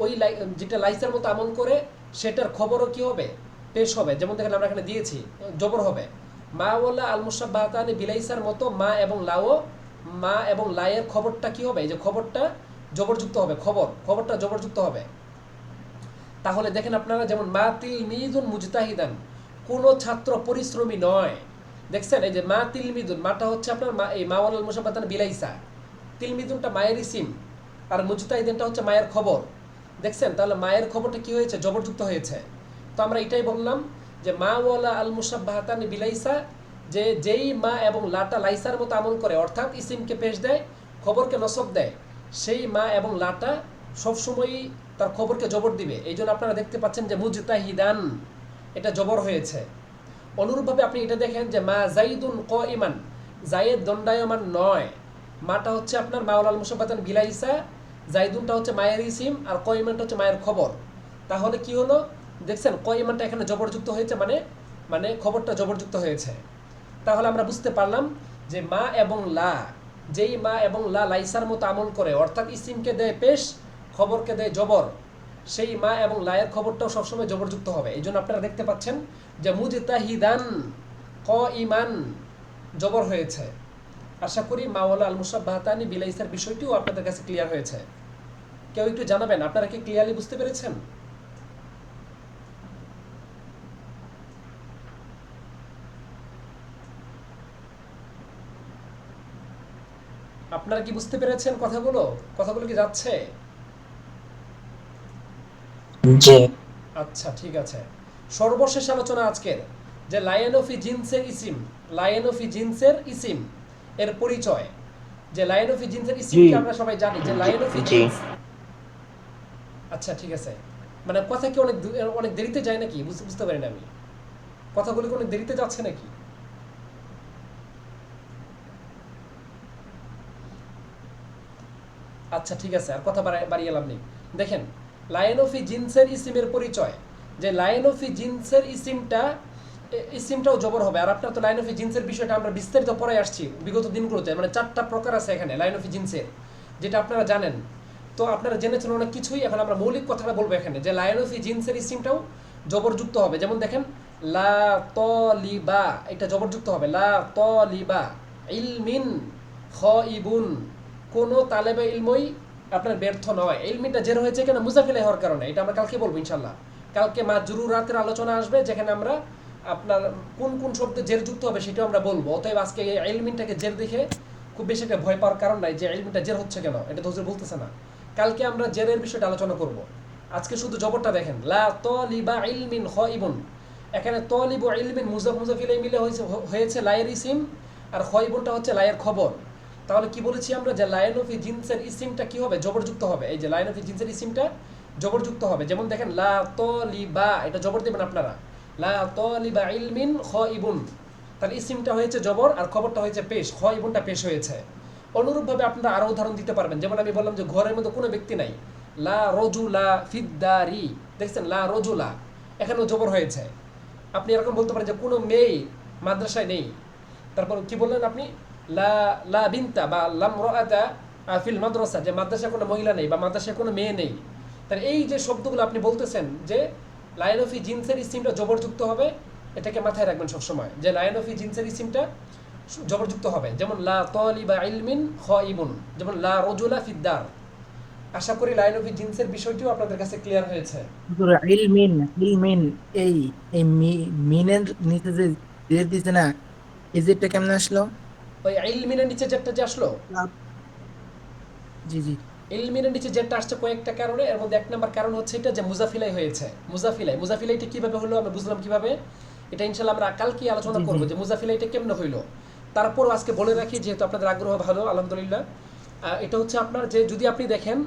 ওই যেটা লাইসার মতো আমল করে সেটার খবরও কি হবে, পেশ হবে। যেমন দেখেন আমরা এখানে দিয়েছি, জবর হবে। মা ওয়ালা আল মুশাব্বাহাতানি বিলাইসার মতো মা এবং লাও, মা এবং লায়ের খবরটা কি হবে, এই যে খবরটা জবরযুক্ত হবে, খবরটা জবরযুক্ত হবে। তাহলে দেখেন আপনারা, যেমন মা তিলমিদুন মুজতাহিদান, কোনো ছাত্র পরিশ্রমী নয়। দেখছেন এই যে মা তিলমিদুন, মাটা হচ্ছে আপনার এই মাওয়াল মুশাব্বাহাতান বিলাইসা, তিলমিদুনটা মায়ের ইসিম, আর মুজতাহিদানটা হচ্ছে মায়ের খবর। দেখছেন, তাহলে মায়ের খবরটা কি হয়েছে, জবরযুক্ত হয়েছে। তো আমরা এটাই বললাম যে মা ওয়ালা আল মুশাব্বাহাতান বিলাইসা, যে যেই মা এবং লাটা লাইসার মতো আমল করে, অর্থাৎ ইসিমকে পেশ দেয়, খবরকে নসব দেয়, সেই মা এবং লাটা সবসময়ই তার খবরকে জবর দিবে। এই জন্য আপনারা দেখতে পাচ্ছেন যে মুজতাহিদান, এটা জবর হয়েছে। অনুরূপভাবে আপনি এটা দেখেন যে মা জাইদুন কাইমান, জায়েদ দণ্ডায়মান নয়, মাটা হচ্ছে আপনার মাওলাল মুশাব্বাহাতান বিলাইসা, জাইদুনটা হচ্ছে মায়ের ইসিম, আর কাইমানটা হচ্ছে মায়ের খবর। তাহলে কি হলো, দেখছেন কাইমানটা এখানে জবরযুক্ত হয়েছে, মানে খবরটা জবরযুক্ত হয়েছে। তাহলে আমরা বুঝতে পারলাম যে মা এবং লা, যেই মা এবং লা লাইসার মতো আমল করে, অর্থাৎ ইসিমকে দেয় পেশ, খবরকে দেয় জবর, সেই মা এবং লায়ের খবরটাও সবসময় জবরযুক্ত হবে। এই জন্য আপনারা দেখতে পাচ্ছেন যে মুজতাহিদান কাইমান জবর হয়েছে। আশা করি মাওয়ালা আল মুশাব্বাহাতানি বিলাইসার বিষয়টিও আপনাদের কাছে ক্লিয়ার হয়েছে। কেউ একটু জানাবেন, আপনারা কি ক্লিয়ারলি বুঝতে পেরেছেন? আপনারা কি বুঝতে পেরেছেন কথাগুলো কি যাচ্ছে?
জি।
আচ্ছা, ঠিক আছে। সর্বশেষ আলোচনা আজকের, যে লায়ানোফি জিনসের ইসিম এর পরিচয়। যে লায়ানোফি জিনসের ইসিম কি আমরা সবাই জানি যে লায়ানোফি জিনস। আচ্ছা, ঠিক আছে। মানে কথা কি অনেক দেরিতে যায় নাকি? বুঝতে পারি না আমি, কথাগুলো কি অনেক দেরিতে যাচ্ছে নাকি? আচ্ছা, ঠিক আছে, আর কথা বাড়িয়ে লাভ নেই। দেখেন, লায়ানোফি জিনসের ইসিমের পরিচয়, যে লায়ানোফি জিনসের ইসিমটাও জবর হবে। আর আপনার তো লায়ানোফি জিনসের বিষয়টা আমরা বিস্তারিত পরে আসছি বিগত দিনগুলোতে, মানে 4টা প্রকার আছে এখানে লায়ানোফি জিনসের, যেটা আপনারা জানেন। তো আপনারা জেনেছেন অনেক কিছুই, এখন আমরা মৌলিক কথাটা বলবো এখানে, যে লায়ানোফি জিনসের ইসিমটাও জবরযুক্ত হবে। যেমন দেখেন, লা তলিবা, এটা জবরযুক্ত হবে, লা তলিবা ইলমিন খাইবুন, কোনো তালেবে ইলমই আপনার ব্যর্থ নয়। ইলমিটা জের হয়েছে কেন, মুজাফিলাই হওয়ার কারণে। এটা আমরা কালকে বলবো ইনশাল্লাহ। কালকে মাজরুরাতের আলোচনা আসবে, যেখানে আমরা আপনার কোন কোন শব্দে জের যুক্ত হবে সেটাও আমরা বলবো। অতএব আজকে এই ইলমিনটাকে জের দেখে খুব বেশি একটা ভয় পাওয়ার কারণ নাই, যে ইলমিনটা জের হচ্ছে কেন, এটা তো হুজুর বলতেছে না। কালকে আমরা জেরের বিষয়টা আলোচনা করব। আজকে শুধু জবরটা দেখেন, লা তলিবা ইলমিন খাইবুন, এখানে তলিবু ইলমিন মুজাফিলাই মিলে হয়েছে লায়ের ইসিম, আর খাইবুনটা হচ্ছে লায়ের খবর। তাহলে কি বলেছি আমরা, যে লায়ানোফি জিনসের ইসিমটা কি হবে, জবরযুক্ত হবে। এই যে লায়ানোফি জিনসের ইসিমটা জবরযুক্ত হবে। যেমন দেখেন, লা তলিবা, এটা জবর দেবেন আপনারা, লা তলিবা ইলমিন খাইবুন, তাহলে ইসিমটা হয়েছে জবর আর খবরটা হয়েছে পেশ, খাইবুনটা পেশ হয়েছে। অনুরূপভাবে আপনারা আরো উদাহরণ দিতে পারবেন। যেমন আমি বললাম যে ঘরের মধ্যে কোনো ব্যক্তি নাই, লা রজুলা ফিদ্দারি, দেখছেন লা রজুলা, এখানেও জবর হয়েছে। আপনি এরকম বলতে পারেন যে কোনো মেয়ে মাদ্রাসায় নেই, তারপর কি বললেন আপনি, লা বিনতা বা লাম রাআতা ফিল মাদ্রাসা, যে মাদ্রাসায় কোনো মহিলা নেই বা মাদ্রাসায় কোনো মেয়ে নেই। তাহলে এই যে শব্দগুলো আপনি বলতেছেন যে লায়ানোফি জিনসের ইসিমটা জবরযুক্ত হবে, এটাকে মাথায় রাখবেন সবসময়, যে লায়ানোফি জিনসের ইসিমটা জবরযুক্ত হবে। যেমন লা তলিবা ইলমিন খাইবুন, যেমন লা রজুলা ফিদ্দার। আশা করি লায়ানোফি জিনসের বিষয়টিও আপনাদের কাছে ক্লিয়ার হয়েছে।
ইলমিন এই এই মিনের নিচে যে জের দিছে না, এই জেরটা কেমন আসলো?
ওই ইলমিনের নিচে যেটা যে আসলো,
জি জি।
ইলমিনের নিচে যেটা আসছে কয়েকটা কারণে, এর মধ্যে 1 নম্বর কারণ হচ্ছে এটা যে মুজাফিলাই হয়েছে। মুজাফিলাইটা কিভাবে হলো আমরা বুঝলাম কিভাবে, এটা ইনশাআল্লাহ আমরা কালকে আলোচনা করব যে মুজাফিলাইটা কেমনে হইলো। তারপরও আজকে বলে রাখি, যেহেতু আপনাদের আগ্রহ ভালো আলহামদুলিল্লাহ। এটা হচ্ছে আপনার যে যদি আপনি দেখেন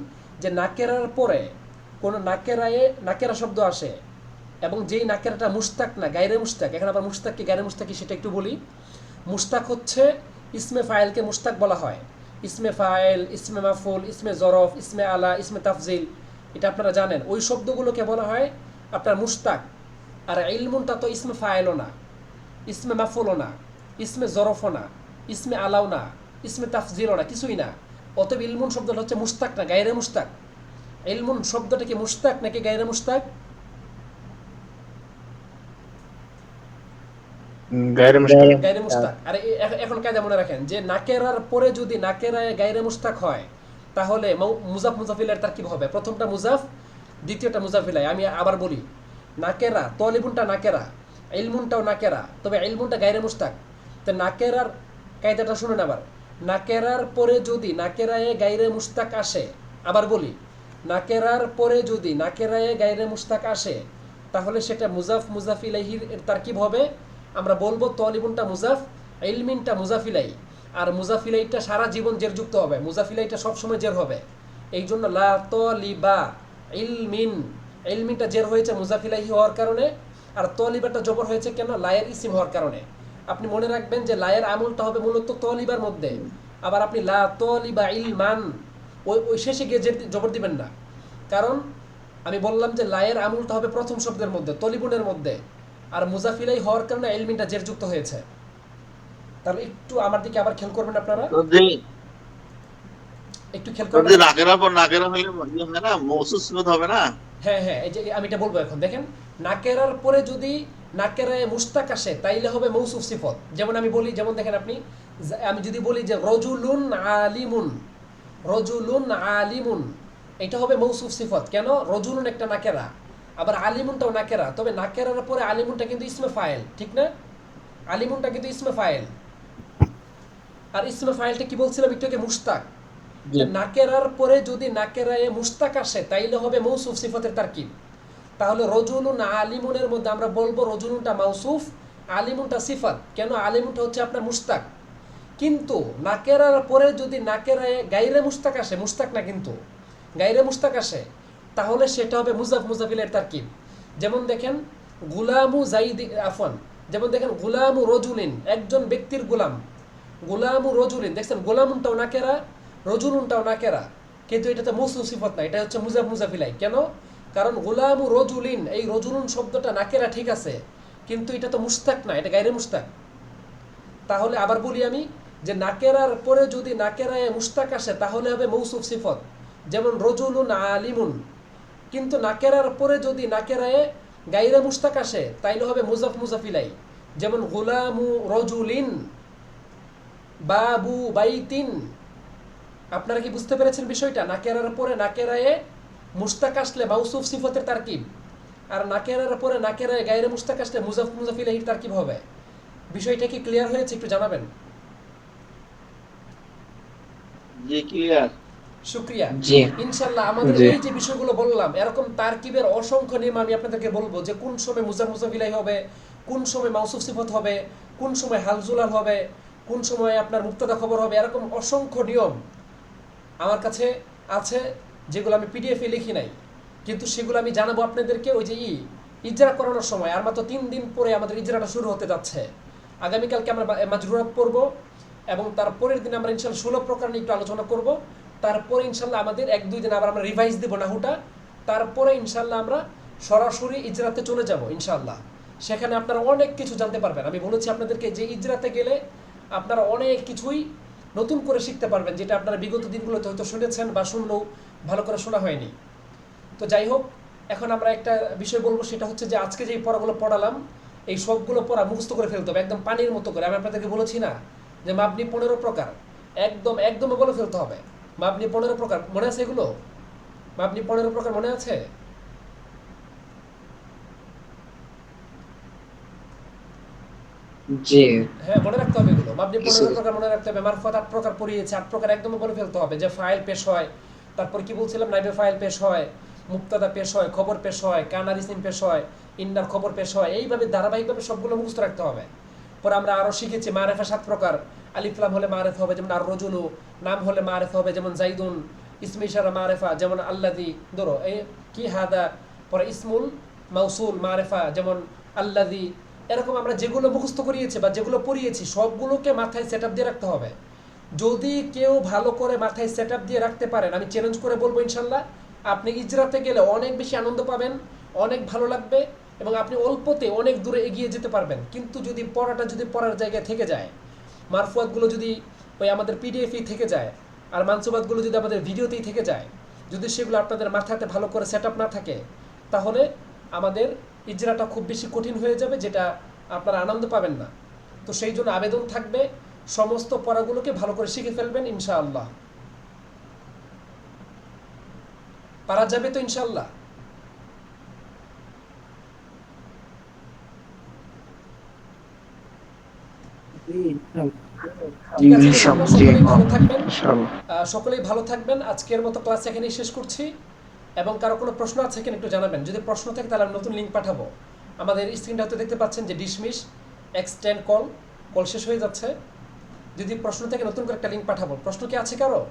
যে নাকেরার পরে কোনো নাকেরা শব্দ আসে এবং যেই নাকেরাটা মুস্তাক না গায়রে মুস্তাক, এখন আবার মুস্তাক কি গায়রে মুস্তাক কি সেটা একটু বলি। মুস্তাক হচ্ছে ইসমে ফাইলকে মুস্তাক বলা হয়। ইসমে ফাইল, ইসমে মাফুল, ইসমে জরফ, ইসমে আলা, ইসমে তাফজিল, এটা আপনারা জানেন। ওই শব্দগুলোকে বলা হয় আপনার মুস্তাক। আর ইলমুনটা তো ইসমে ফাইলও না, ইসমে মাফুলও না, ইসমে জরফও না, ইসমে আলাও না, ইসমে তাফজিলও না, কিছুই না। অতএব ইলমুন শব্দটা হচ্ছে মুস্তাক না গায়রে মুস্তাক। ইলমুন শব্দটা কি মুস্তাক নাকি গায়রে মুস্তাক?
গায়রে মুশতাক।
গায়রে মুস্তাক। আর এখন কায়দা মনে রাখেন যে নাকেরার পরে যদি নাকেরায় গায়রে মুস্তাক হয় তাহলে মুজাফ মুজাফিলের তারকিব হবে। প্রথমটা মুজাফ, দ্বিতীয়টা মুজাফিলাই। আমি আবার বলি, নাকেরা তলিবুনটা নাকেরা, ইলমুনটাও নাকেরা, তবে ইলমুনটা গায়রে মুস্তাক। তো নাকেরার কায়দাটা শুনুন আবার। নাকেরার পরে যদি নাকেরায়ে গায়রে মুস্তাক আসে, আবার বলি, নাকেরার পরে যদি নাকেরায়ে গায়রে মুস্তাক আসে তাহলে সেটা মুজাফ মুজাফিলাইহির তারকিব হবে। আমরা বলবো তলিবুনটা মুজাফ, ইলমিনটা মুজাফিলাই। আর মুজাফিলাইটা সারা জীবন জের যুক্ত হবে, মুজাফিলাইটা সবসময় জের হবে। এই জন্য লা তলিবা ইলমিন, ইলমিনটা জের হয়েছে মুজাফিলাইহি হওয়ার কারণে, আর তলিবাটা জবর হয়েছে কেন? লায়ের ইসিম হওয়ার কারণে। আপনি মনে রাখবেন যে লায়ের আমলটা হবে মূলত তলিবার মধ্যে। আবার আপনি লা তলিবা ইলমান ওই শেষে গিয়ে জবর দিবেন না, কারণ আমি বললাম যে লায়ের আমলটা হবে প্রথম শব্দের মধ্যে, তলিবুনের মধ্যে। আর মুজাফিলাই হওয়ার কারণে ইলমিনটা জের যুক্ত হয়েছে। তাহলে একটু আমার দিকে আবার খেয়াল করবেন আপনারা, একটু খেয়াল করবেন।
নাকেরা পর নাকেরা হলে হয় না, মৌসুস সিফাত হবে না?
হ্যাঁ হ্যাঁ, এই যে আমি এটা বলবো এখন। দেখেন, নাকেরার পরে যদি নাকেরায়ে মুস্তাক আসে তাইলে হবে মৌসুফ সিফত। যেমন আমি বলি, যেমন দেখেন আপনি, আমি যদি বলি যে রজুলুন আলিমুন, রজুলুন আলিমুন, এটা হবে মৌসুফ সিফত। কেন? রজুলুন একটা নাকেরা, আবার আলিমুনটাও নাকেরা। তবে নাকেরার পরে আলিমুনটা কিন্তু ইসমে ফাইল, ঠিক না? আলিমুনটা কিন্তু ইসমে ফাইল। আর ইসমে ফাইলটা কি বলছিলাম একটু আগে? মুস্তাক। নাকেরার পরে যদি নাকেরায়ে মুস্তাক আসে তাইলে হবে মৌসুফ সিফতের তারকিব। তাহলে রজুলুন আলিমুনের মধ্যে আমরা বলবো রজুলুনটা মাউসুফ, আলিমুনটা সিফাত। কেন? আলিমুনটা হচ্ছে আপনার মুস্তাক। কিন্তু নাকেরার পরে যদি নাকেরায়ে গায়রে মুস্তাক আসে, মুস্তাক না কিন্তু গায়রে মুস্তাক আসে, তাহলে সেটা হবে মুজাফ মুজাফিলের তারকিব। যেমন দেখেন গুলামু জাইদি, আফওয়ান, যেমন দেখেন গুলামু রজুলিন, একজন ব্যক্তির গুলাম। গুলামু রজুলিন, দেখছেন গোলামুনটাও নাকেরা, রজুলুনটাও নাকেরা, কিন্তু এটাতে মৌসুফ সিফত না, এটা হচ্ছে মুজাফ মুজাফিলাই। কেন? কারণ গুলামু রজুলিন, এই রজুলুন শব্দটা নাকেরা ঠিক আছে, কিন্তু এটা তো মুস্তাক না, এটা গায়রে মুস্তাক। তাহলে আবার বলি আমি যে নাকেরার পরে যদি নাকেরায়ে মুস্তাক আসে তাহলে হবে মৌসুফ সিফত। যেমন রজুলুন আলিমুন। কিন্তু নাকেরার পরে যদি নাকেরায়ে গায়রে মুস্তাক আসে তাইলে হবে মুজাফ মুজাফিলাই। যেমন গুলামু রজুলিন, বাবু বাইতিন। আপনারা কি বুঝতে পেরেছেন বিষয়টা? নাকেরার পরে নাকেরায়ে মুস্তাক আসলে মাউসুফ সিফতের তারকিব, আর নাকেরার পরে নাকেরায়ে গায়রে মুস্তাক আসলে মুজাফ মুজাফিলাইহির তারকিব হবে। বিষয়টা কি ক্লিয়ার হয়েছে? একটু জানাবেন।
জি ক্লিয়ার।
শুকরিয়া।
জি।
ইনশাআল্লাহ আমাদের
জি।
এই যে বিষয়গুলো বললাম, এরকম তারকিবের অসংখ্য নিয়ম আমি আপনাদেরকে বলবো, যে কোন সময় মুজাফ মুজাফিলাই হবে, কোন সময় মাউসুফ সিফত হবে, কোন সময় হালজুলাল হবে, কোন সময় আপনার মুক্তাদা খবর হবে। এরকম অসংখ্য নিয়ম আমার কাছে আছে, যেগুলো আমি পিডিএফে লিখি নাই, কিন্তু সেগুলো আমি জানাবো আপনাদেরকে ওই যে ইজরা করানোর সময়। আর মাত্র 3 দিন পরে আমাদের ইজরাটা শুরু হতে যাচ্ছে। আগামীকালকে আমরা মাজরুরাত পড়ব এবং তারপরের দিন আমরা ইনশাআল্লাহ 16 প্রকার নিয়ে একটু আলোচনা করব। তারপরে ইনশাআল্লাহ আমাদের 1-2 দিন আবার আমরা রিভাইজ দেব নাহুটা। তারপরে ইনশাআল্লাহ আমরা সরাসরি ইজরাতে চলে যাব ইনশাআল্লাহ। সেখানে আপনারা অনেক কিছু জানতে পারবেন। আমি বলেছি আপনাদেরকে যে ইজরাতে গেলে আপনারা অনেক কিছুই নতুন করে শিখতে পারবেন, যেটা আপনারা বিগত দিনগুলোতে হয়তো শুনেছেন বা শুনলেও ভালো করে শোনা হয়নি। তো যাই হোক, এখন আমরা একটা বিষয় বলবো, সেটা হচ্ছে যে আজকে যে পড়াগুলো পড়ালাম এই সবগুলো পড়া মুখস্থ করে ফেলতে হবে একদম পানির মতো করে। আমি আপনাদেরকে বলেছি না যে মাবনি 15 প্রকার, একদম বলে ফেলতে হবে। মাবনি 15 প্রকার মনে আছে? এগুলো মাবনি 15 প্রকার মনে আছে?
জি।
হ্যাঁ, মনে রাখতে হবে এগুলো। মাবনি 15 প্রকার মনে রাখতে হবে। মারফত 8 প্রকার পড়িয়েছে, 8 প্রকার একদম বলে ফেলতে হবে। যে ফাইল পেশ হয়, তারপর কি বলছিলাম, নাইবে ফাইল পেশ হয়, মুক্তাদা পেশ হয়, খবর পেশ হয়, কানার ইসিম পেশ হয়, ইন্নার খবর পেশ হয়। এইভাবে ধারাবাহিকভাবে সবগুলো মুখস্থ রাখতে হবে। পরে আমরা আরো শিখেছি মারেফা 7 প্রকার। আলিফ লাম হলে মারেফা হবে, যেমন আর রজুলু। নাম হলে মারেফা হবে, যেমন জাইদুন। ইসমে ইশারা মারেফা, যেমন আল্লাযী। ধরো এই কি হাদা। পরে ইসমুল মাউসুল মারেফা, যেমন আল্লাযী। এরকম আমরা যেগুলো মুখস্থ করিয়েছি বা যেগুলো পড়িয়েছি সবগুলোকে মাথায় সেটআপ দিয়ে রাখতে হবে। যদি কেউ ভালো করে মাথায় সেটআপ দিয়ে রাখতে পারেন, আমি চ্যালেঞ্জ করে বলবো ইনশাল্লাহ আপনি ইজরাতে গেলে অনেক বেশি আনন্দ পাবেন, অনেক ভালো লাগবে এবং আপনি অল্পতে অনেক দূরে এগিয়ে যেতে পারবেন। কিন্তু যদি পড়াটা যদি পড়ার জায়গায় থেকে যায়, মারফুয়াতগুলো যদি ওই আমাদের পিডিএফই থেকে যায়, আর মানসুবাতগুলো যদি আমাদের ভিডিওতেই থেকে যায়, যদি সেগুলো আপনাদের মাথাতে ভালো করে সেটআপ না থাকে, তাহলে আমাদের ইজরাটা খুব বেশি কঠিন হয়ে যাবে, যেটা আপনারা আনন্দ পাবেন না। তো সেই জন্য আবেদন থাকবে সমস্ত পড়াগুলোকে ভালো করে শিখে ফেলবেন ইনশাআল্লাহ। পারা যাবে তো ইনশাআল্লাহ? ঠিক আছে,
ইনশাআল্লাহ, জি,
সকলেই ভালো থাকবেন।
ইনশাআল্লাহ।
সকলেই ভালো থাকবেন। আজকের মতো ক্লাস এখানেই শেষ করছি। এবং কারো কোনো প্রশ্ন আছে কিনা একটু জানাবেন। যদি প্রশ্ন থাকে তাহলে আমি নতুন লিঙ্ক পাঠাবো। আমাদের স্ক্রিনটা হয়তো দেখতে পাচ্ছেন যে ডিসমিস এক্সটেন্ড কল শেষ হয়ে যাচ্ছে। যদি প্রশ্ন থেকে নতুন করে একটা লিঙ্ক পাঠাবো। প্রশ্ন কি আছে কারো?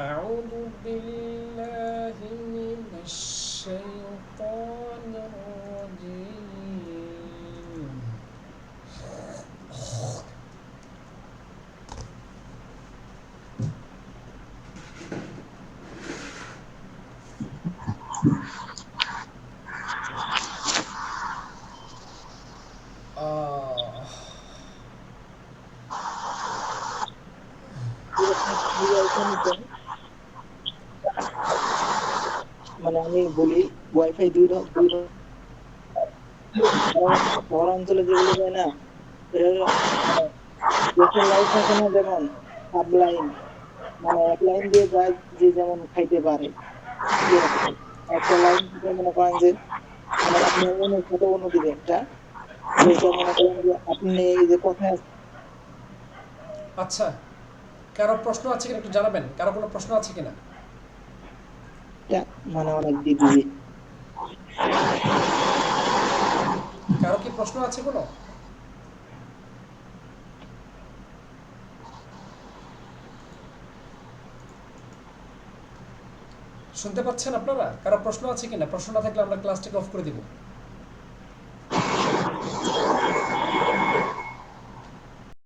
أعوذ بالله من الشيطان الرجيم.
মানে আমি বলি ওয়াইফাই দুই শহর অঞ্চলে যেগুলো যায় না, এটা হলো দেশের লাইন থাকে না, যেমন সাব লাইন, মানে এক লাইন দিয়ে যায় যে যেমন খাইতে পারে, এরকম। একটা লাইন থেকে মনে করেন যে মানে আপনি ছোট অনুদিকে একটা, যেটা মনে করেন যে আপনি এই যে কথায়
আচ্ছা, কারো প্রশ্ন আছে কিনা একটু জানাবেন। কারো কোনো প্রশ্ন আছে কিনা?
একটা মানে অনেক দিদি।
কারো কি প্রশ্ন আছে কোনো? শুনতে পাচ্ছেন আপনারা? কারো প্রশ্ন আছে কিনা? প্রশ্ন না থাকলে আমরা ক্লাসটাকে অফ করে দিব।